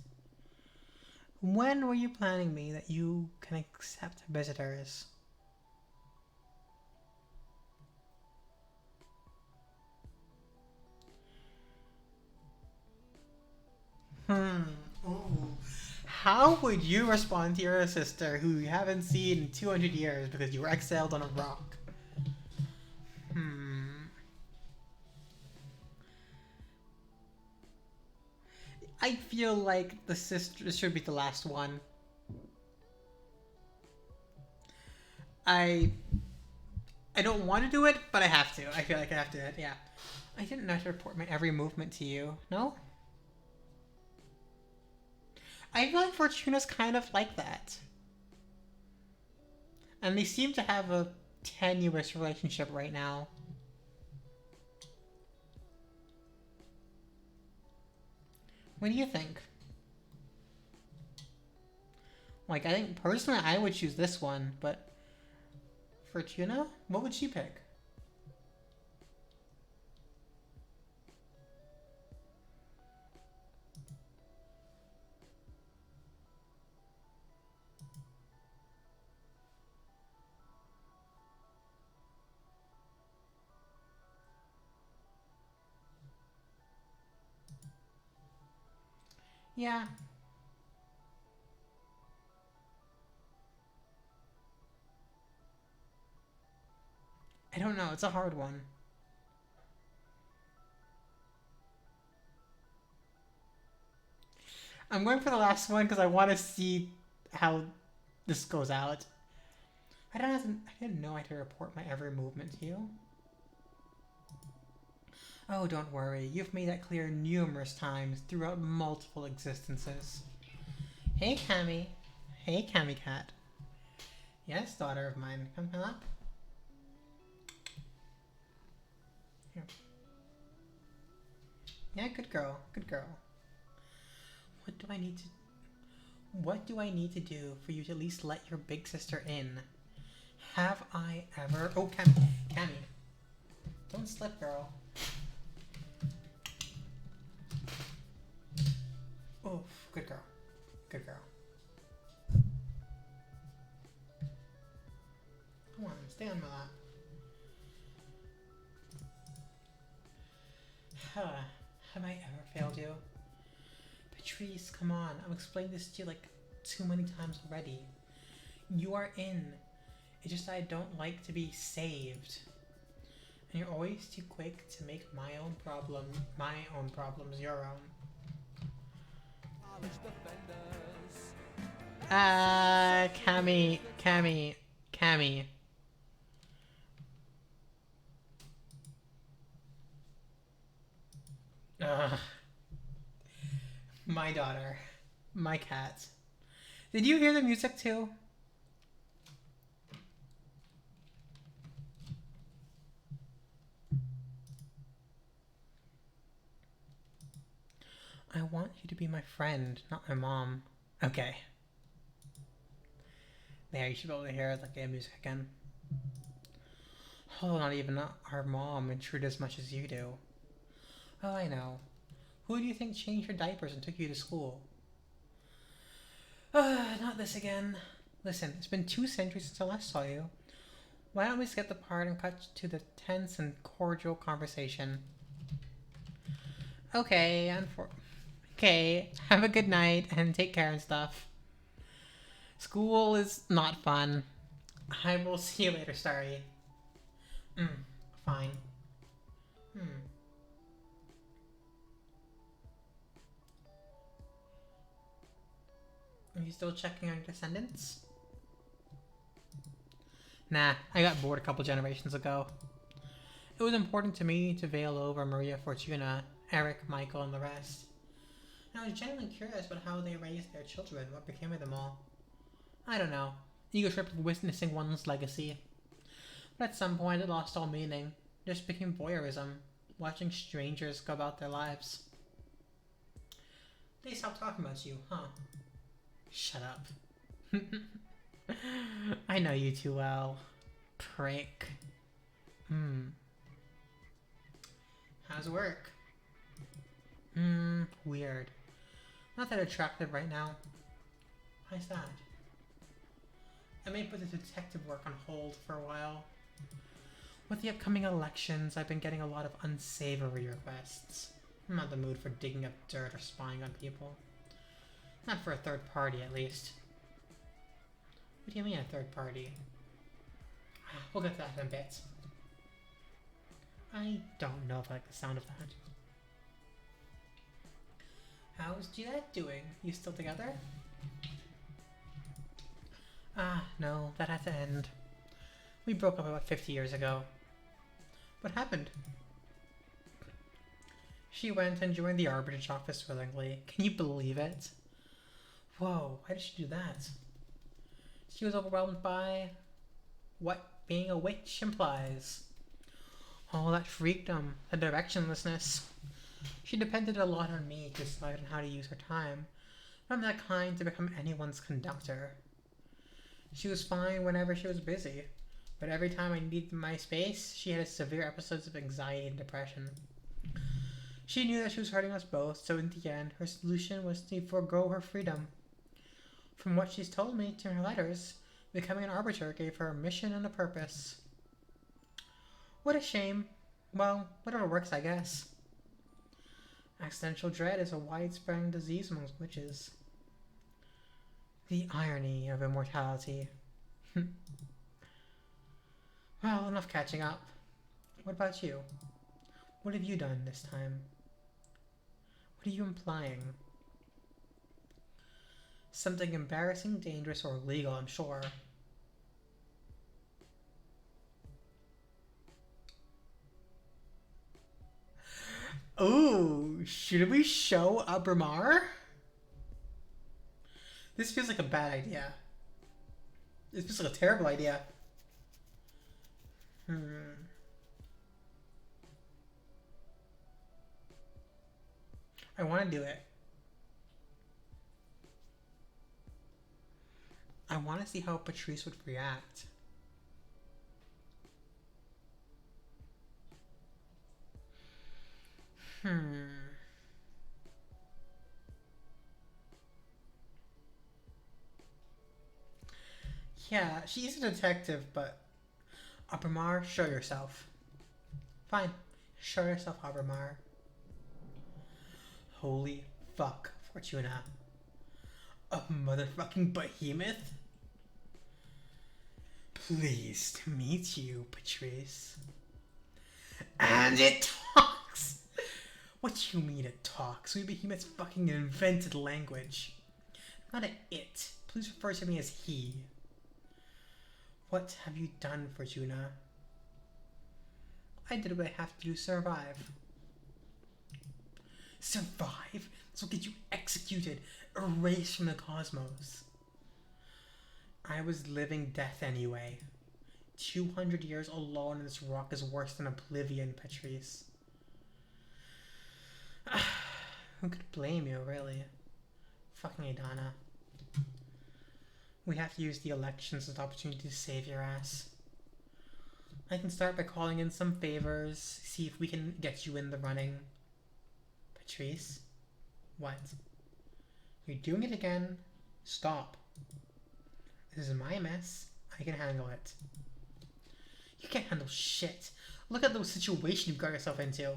When were you planning me that you can accept visitors? Ooh. How would you respond to your sister who you haven't seen in 200 years because you were exiled on a rock? I feel like the sister should be the last one. I don't want to do it, but I have to. I feel like I have to do it, yeah. I didn't know to report my every movement to you. No? I feel like Fortuna's kind of like that. And they seem to have a tenuous relationship right now. What do you think? Like, I think personally I would choose this one, but Fortuna? What would she pick? Yeah. I don't know. It's a hard one. I'm going for the last one because I want to see how this goes out. I didn't know I had to report my every movement to you. Oh, don't worry. You've made that clear numerous times throughout multiple existences. Hey, Cammy. Hey, Cammy Cat. Yes, daughter of mine. Come up. Here. Yeah, good girl. Good girl. What do I need to do for you to at least let your big sister in? Have I ever... Oh, Cammy. Don't slip, girl. Oh, good girl. Good girl. Come on, stay on my lap. Have I ever failed you? Patrice, come on. I've explained this to you like too many times already. You are in. It's just that I don't like to be saved. And you're always too quick to make my own problems your own. Cammy. My daughter. My cat. Did you hear the music too? I want you to be my friend, not my mom. Okay. There, you should be able to hear the game music again. Oh, not even our mom intrude as much as you do. Oh, I know. Who do you think changed your diapers and took you to school? Not this again. Listen, it's been 2 centuries since I last saw you. Why don't we skip the part and cut to the tense and cordial conversation? Okay, okay, have a good night and take care and stuff. School is not fun. I will see you later, Starry. Fine. you still checking on your descendants? Nah, I got bored a couple generations ago. It was important to me to veil over Maria Fortuna, Eric, Michael, and the rest. And I was genuinely curious about how they raised their children, what became of them all. I don't know. Ego tripped witnessing one's legacy. But at some point it lost all meaning. It just became voyeurism, watching strangers go about their lives. They stopped talking about you, huh? Shut up. I know you too well. Prick. How's work? Weird. Not that attractive right now. Why's that? I may put the detective work on hold for a while. With the upcoming elections, I've been getting a lot of unsavory requests. I'm not in the mood for digging up dirt or spying on people. Not for a third party, at least. What do you mean a third party? We'll get to that in a bit. I don't know if I like the sound of that. How's Juliet doing? You still together? No, that had to end. We broke up about 50 years ago. What happened? She went and joined the arbitrage office willingly. Can you believe it? Whoa, why did she do that? She was overwhelmed by what being a witch implies. All that freakdom, the directionlessness. She depended a lot on me to decide on how to use her time. I'm that kind to become anyone's conductor. She was fine whenever she was busy, but every time I needed my space, she had severe episodes of anxiety and depression. She knew that she was hurting us both, so in the end, her solution was to forego her freedom. From what she's told me to her letters, becoming an arbiter gave her a mission and a purpose. What a shame. Well, whatever works, I guess. Accidental dread is a widespread disease amongst witches. The irony of immortality. Well, enough catching up. What about you? What have you done this time? What are you implying? Something embarrassing, dangerous, or illegal, I'm sure. Ooh, should we show Abramar? This feels like a bad idea. This feels like a terrible idea. I want to do it. I want to see how Patrice would react. Yeah, she's a detective, but... Abramar, show yourself. Fine. Show yourself, Abramar. Holy fuck, Fortuna. A motherfucking behemoth? Pleased to meet you, Patrice. And it talks! What do you mean it talks? We behemoths fucking invented language. Not an it. Please refer to me as he. What have you done, Fortuna? I did what I have to do to survive. Survive? This will get you executed, erased from the cosmos. I was living death anyway. 200 years alone in this rock is worse than oblivion, Patrice. Who could blame you, really? Fucking Adana. We have to use the elections as an opportunity to save your ass. I can start by calling in some favors, see if we can get you in the running. Patrice? What? You're doing it again. Stop. This is my mess. I can handle it. You can't handle shit. Look at the situation you've got yourself into.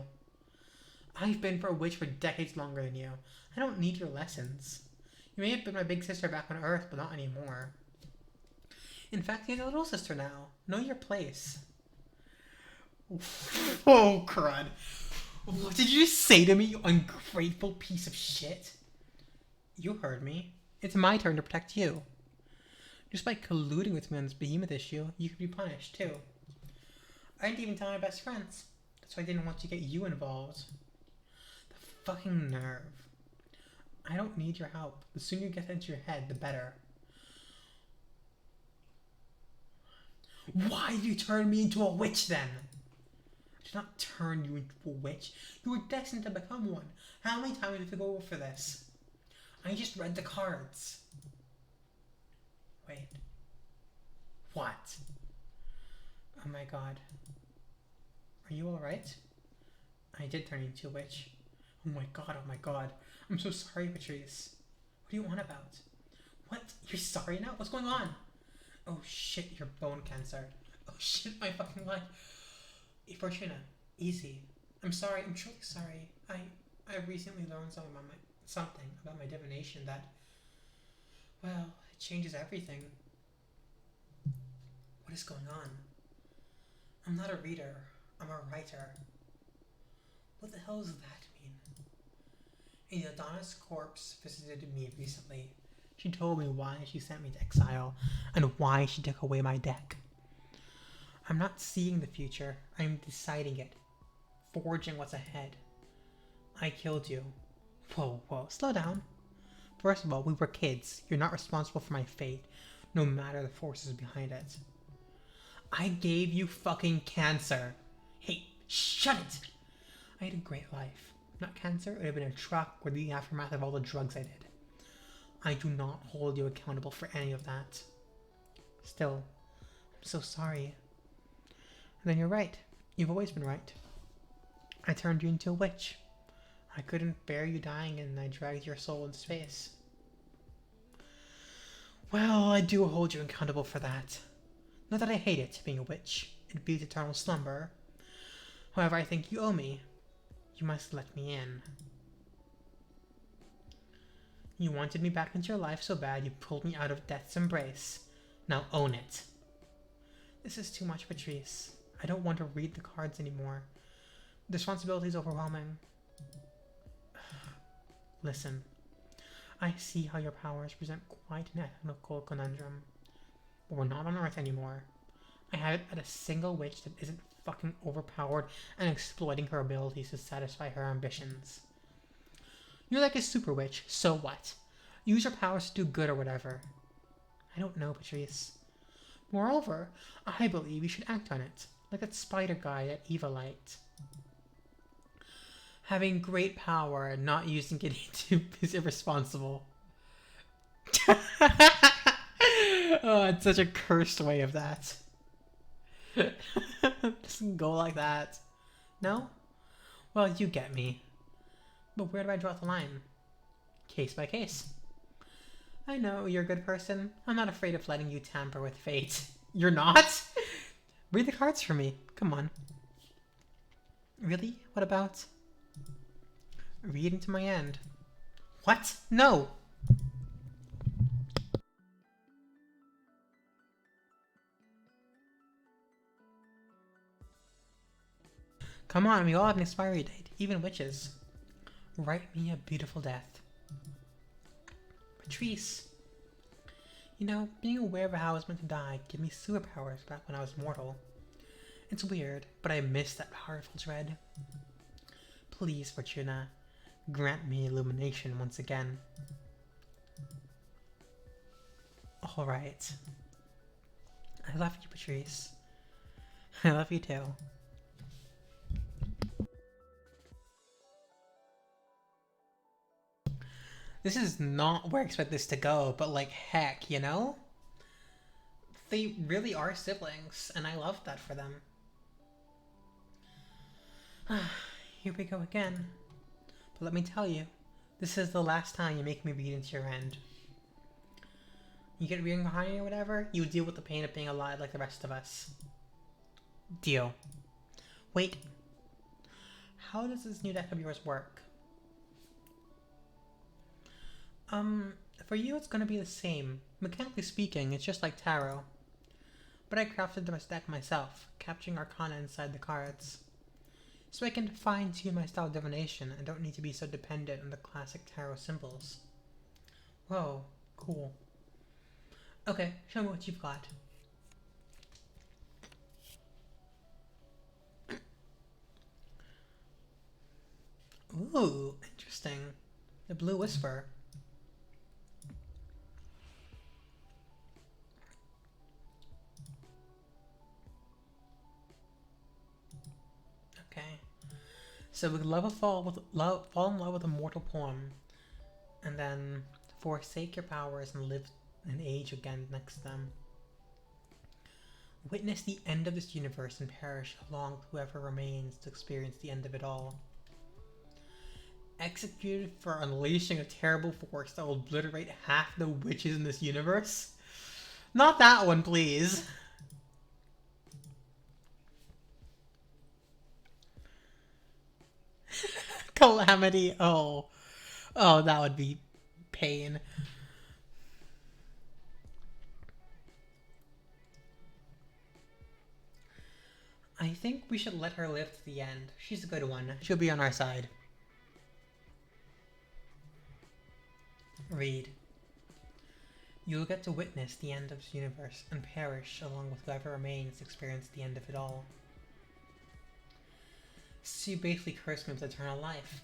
I've been for a witch for decades longer than you. I don't need your lessons. You may have been my big sister back on Earth, but not anymore. In fact, you're a little sister now. Know your place. Oh, crud. What did you say to me, you ungrateful piece of shit? You heard me. It's my turn to protect you. Just by colluding with me on this behemoth issue, you could be punished too. I didn't even tell my best friends. That's why I didn't want to get you involved. The fucking nerve. I don't need your help. The sooner you get that into your head, the better. Why did you turn me into a witch then? I did not turn you into a witch. You were destined to become one. How many times did we go over this? I just read the cards. Wait. What? Oh my god. Are you alright? I did turn into a witch. Oh my god, oh my god. I'm so sorry, Patrice. What do you want about? What? You're sorry now? What's going on? Oh shit, your bone cancer. Oh shit, my fucking life. Hey, Fortuna, easy. I'm sorry, I'm truly sorry. I recently learned something about my divination that, well, it changes everything. What is going on? I'm not a reader. I'm a writer. What the hell does that mean? An Adonis corpse visited me recently. She told me why she sent me to exile and why she took away my deck. I'm not seeing the future. I'm deciding it. Forging what's ahead. I killed you. Whoa, whoa, slow down. First of all, we were kids. You're not responsible for my fate, no matter the forces behind it. I gave you fucking cancer. Hey, shut it! I had a great life. Not cancer, it would have been a truck or the aftermath of all the drugs I did. I do not hold you accountable for any of that. Still, I'm so sorry. And then you're right. You've always been right. I turned you into a witch. I couldn't bear you dying and I dragged your soul into space. Well, I do hold you accountable for that. Not that I hate it, being a witch. It beats eternal slumber. However, I think you owe me. You must let me in. You wanted me back into your life so bad you pulled me out of death's embrace. Now own it. This is too much, Patrice. I don't want to read the cards anymore. The responsibility is overwhelming. Listen, I see how your powers present quite an ethical conundrum. But we're not on Earth anymore. I haven't met a single witch that isn't fucking overpowered and exploiting her abilities to satisfy her ambitions. You're like a super witch, so what? Use your powers to do good or whatever. I don't know, Patrice. Moreover, I believe you should act on it, like that spider guy at Evilite. Having great power and not using it is irresponsible. Oh, it's such a cursed way of that. Doesn't go like that. No? Well, you get me. But where do I draw the line? Case by case. I know, you're a good person. I'm not afraid of letting you tamper with fate. You're not? Read the cards for me. Come on. Really? What about? Read into my end. What? No! Come on, we all have an expiry date, even witches. Write me a beautiful death. Patrice. You know, being aware of how I was meant to die gave me superpowers back when I was mortal. It's weird, but I miss that powerful dread. Please, Fortuna, grant me illumination once again. Alright. I love you, Patrice. I love you too. This is not where I expect this to go, but like, heck, you know? They really are siblings, and I love that for them. Here we go again. But let me tell you, this is the last time you make me read into your end. You get reincarnated or whatever, you deal with the pain of being alive like the rest of us. Deal. Wait. How does this new deck of yours work? For you it's gonna be the same. Mechanically speaking, it's just like tarot. But I crafted the deck myself, capturing arcana inside the cards. So I can fine-tune my style of divination and don't need to be so dependent on the classic tarot symbols. Whoa, Cool. Okay, show me what you've got. Ooh, interesting. The Blue Whisper. Okay. So we fall in love with a mortal poem, and then forsake your powers and live and age again next to them. Witness the end of this universe and perish along with whoever remains to experience the end of it all. Executed for unleashing a terrible force that will obliterate half the witches in this universe? Not that one, please. Calamity. Oh. Oh, that would be pain. I think we should let her live to the end. She's a good one. She'll be on our side. Read. You will get to witness the end of this universe and perish along with whoever remains to experience the end of it all. So you basically cursed me with eternal life.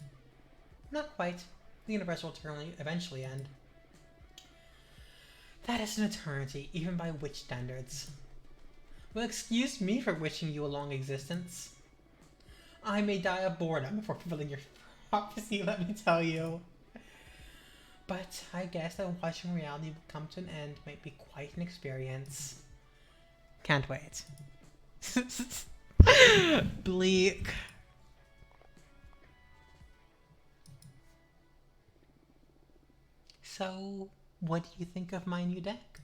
Not quite. The universe will eventually end. That is an eternity, even by witch standards. Well, excuse me for wishing you a long existence. I may die of boredom before fulfilling your prophecy, let me tell you. But I guess that watching reality come to an end might be quite an experience. Can't wait. Bleak. So, what do you think of my new deck?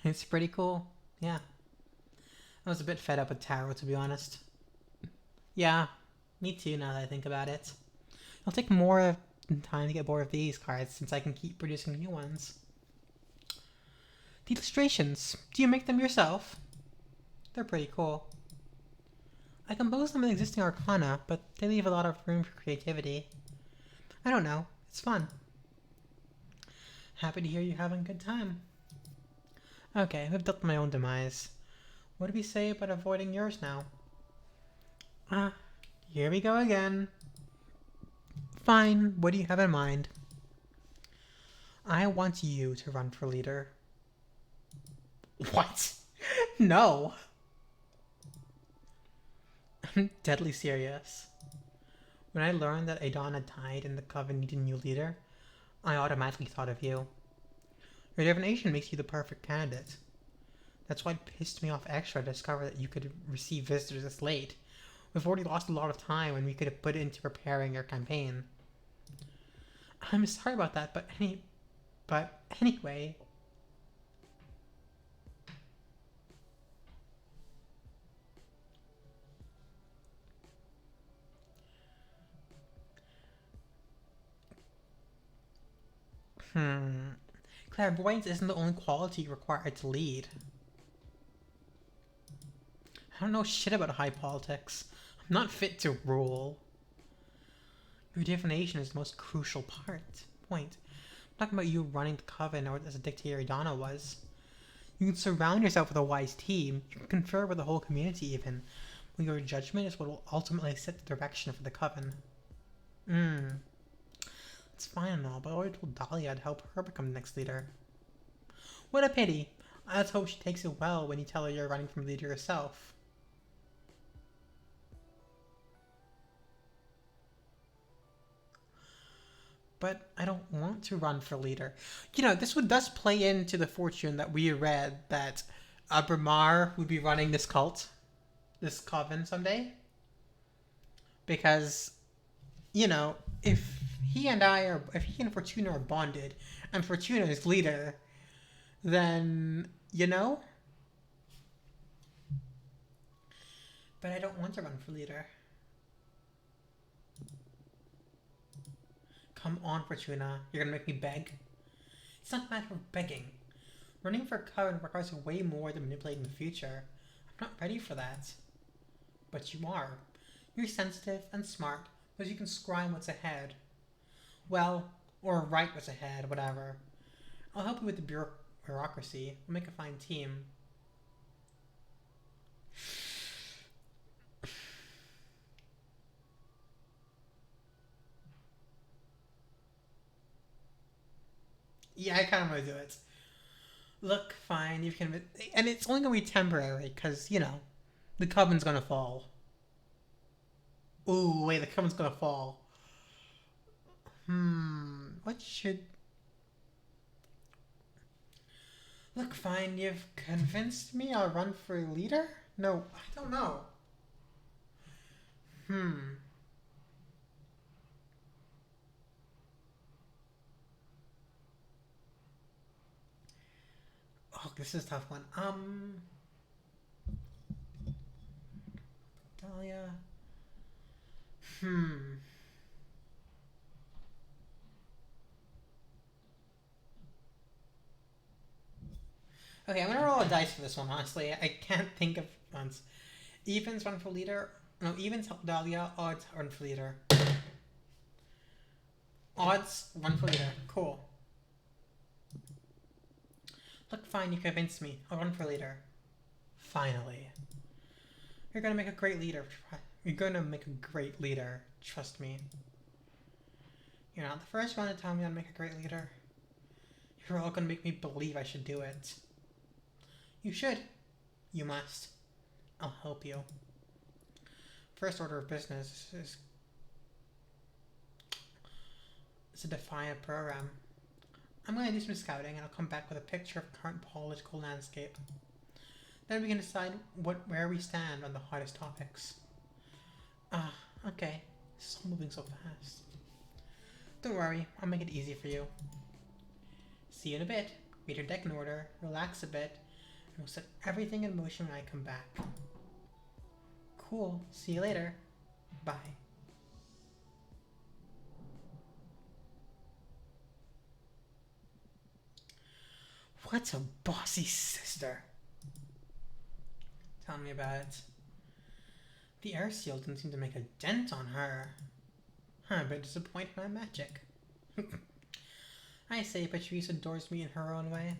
It's pretty cool. Yeah. I was a bit fed up with tarot, to be honest. Yeah, me too now that I think about it. It'll take more time to get bored of these cards since I can keep producing new ones. The illustrations, do you make them yourself? They're pretty cool. I compose them in existing arcana, but they leave a lot of room for creativity. I don't know, it's fun. Happy to hear you're having a good time. Okay, I've dealt with my own demise. What do we say about avoiding yours now? Here we go again. Fine, what do you have in mind? I want you to run for leader. What? No. I'm deadly serious. When I learned that Adon had died and the Coven needed a new leader, I automatically thought of you. Your divination makes you the perfect candidate. That's why it pissed me off extra to discover that you could receive visitors this late. We've already lost a lot of time when we could have put it into preparing your campaign. I'm sorry about that, but anyway. Clairvoyance isn't the only quality required to lead. I don't know shit about high politics. I'm not fit to rule. Your divination is the most crucial point. I'm talking about you running the Coven or as a dictator Donna was. You can surround yourself with a wise team. You can confer with the whole community even. But your judgment is what will ultimately set the direction for the Coven. It's fine and all, but I already told Dahlia to help her become the next leader. What a pity. Let's hope she takes it well when you tell her you're running from leader yourself. But I don't want to run for leader. You know, does play into the fortune that we read that Abramar would be running this cult, this coven someday. Because, you know, if he and Fortuna are bonded, and Fortuna is leader, then, you know? But I don't want to run for leader. Come on, Fortuna. You're gonna make me beg? It's not a matter of begging. Running for Coven requires way more than manipulating the future. I'm not ready for that. But you are. You're sensitive and smart, because you can scry what's ahead. Well, or write what's ahead, whatever. I'll help you with the bureaucracy. We'll make a fine team. Yeah, I kind of want to do it. Look, fine, you can, and it's only gonna be temporary, cause you know, the Coven's gonna fall. Ooh, wait, the Coven's gonna fall. What should? Look, fine, you've convinced me. I'll run for leader. No, I don't know. Hmm. Oh, this is a tough one. Dahlia. Hmm. Okay, I'm gonna roll a dice for this one. Honestly, I can't think of ones. Evens run for leader. No, evens help Dahlia. Odds run for leader. Odds run for leader. Cool. Look, fine, you convinced me. I'll run for leader. Finally. You're gonna make a great leader. You're gonna make a great leader. Trust me. You're not the first one to tell me I'd make a great leader. You're all gonna make me believe I should do it. You should. You must. I'll help you. First order of business is to define a program. I'm going to do some scouting and I'll come back with a picture of current political landscape. Then we can decide where we stand on the hottest topics. Okay. It's all moving so fast. Don't worry, I'll make it easy for you. See you in a bit. Get your deck in order, relax a bit, and we'll set everything in motion when I come back. Cool. See you later. Bye. What a bossy sister. Tell me about it. The air seal didn't seem to make a dent on her. I'm a bit disappointed in my magic. I say Patrice adores me in her own way.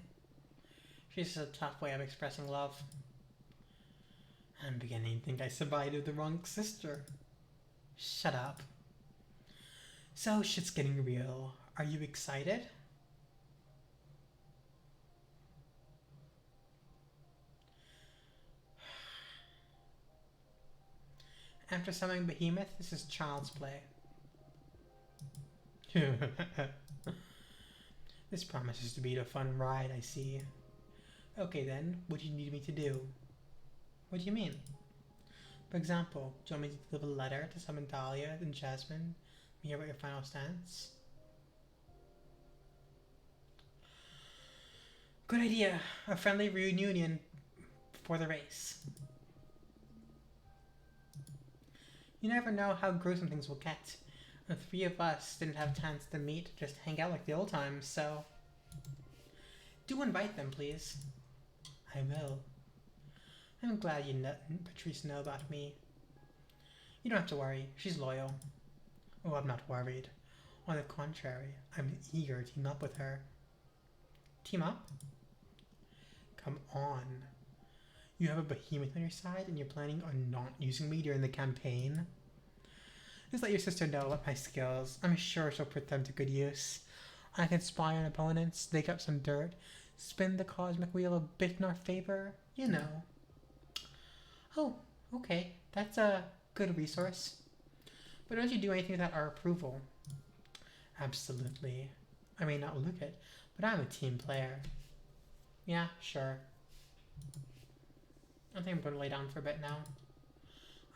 She's just a tough way of expressing love. I'm beginning to think I sided with the wrong sister. Shut up. So shit's getting real. Are you excited? After summoning Behemoth, this is child's play. This promises to be a fun ride, I see. Okay then, what do you need me to do? What do you mean? For example, do you want me to deliver a letter to summon Dahlia and Jasmine and hear about your final stance? Good idea. A friendly reunion before the race. You never know how gruesome things will get. The three of us didn't have a chance to meet, just hang out like the old times, so... Do invite them, please. I will. I'm glad you Patrice know about me. You don't have to worry, she's loyal. Oh, I'm not worried. On the contrary, I'm eager to team up with her. Team up? Come on. You have a behemoth on your side and you're planning on not using me during the campaign? Just let your sister know about my skills. I'm sure she'll put them to good use. I can spy on opponents, dig up some dirt, spin the cosmic wheel a bit in our favor, you know. Oh, okay. That's a good resource. But don't you do anything without our approval? Absolutely. I may not look it, but I'm a team player. Yeah, sure. I think I'm going to lay down for a bit now.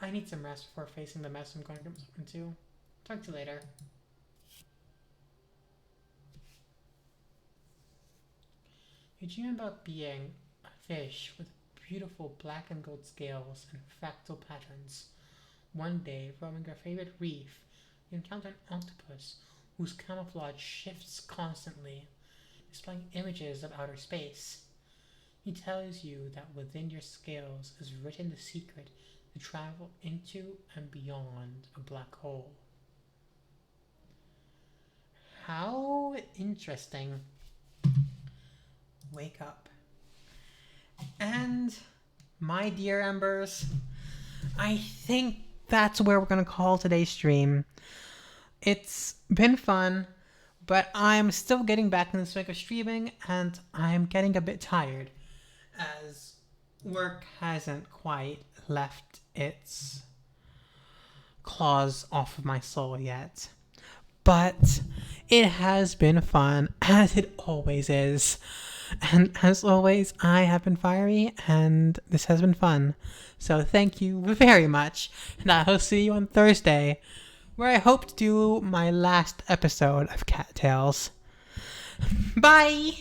I need some rest before facing the mess I'm going to get myself into. Talk to you later. You dream about being a fish with beautiful black and gold scales and fractal patterns. One day, roaming your favorite reef, you encounter an octopus whose camouflage shifts constantly, displaying images of outer space. He tells you that within your scales is written the secret to travel into and beyond a black hole. How interesting. wake up. And my dear Embers, I think that's where we're going to call today's stream. It's been fun, but I'm still getting back in the swing of streaming, and I'm getting a bit tired, as work hasn't quite left its claws off of my soul yet. But it has been fun, as it always is. And as always, I have been Fyrie, and this has been fun. So thank you very much, and I will see you on Thursday, where I hope to do my last episode of Cattails. Bye!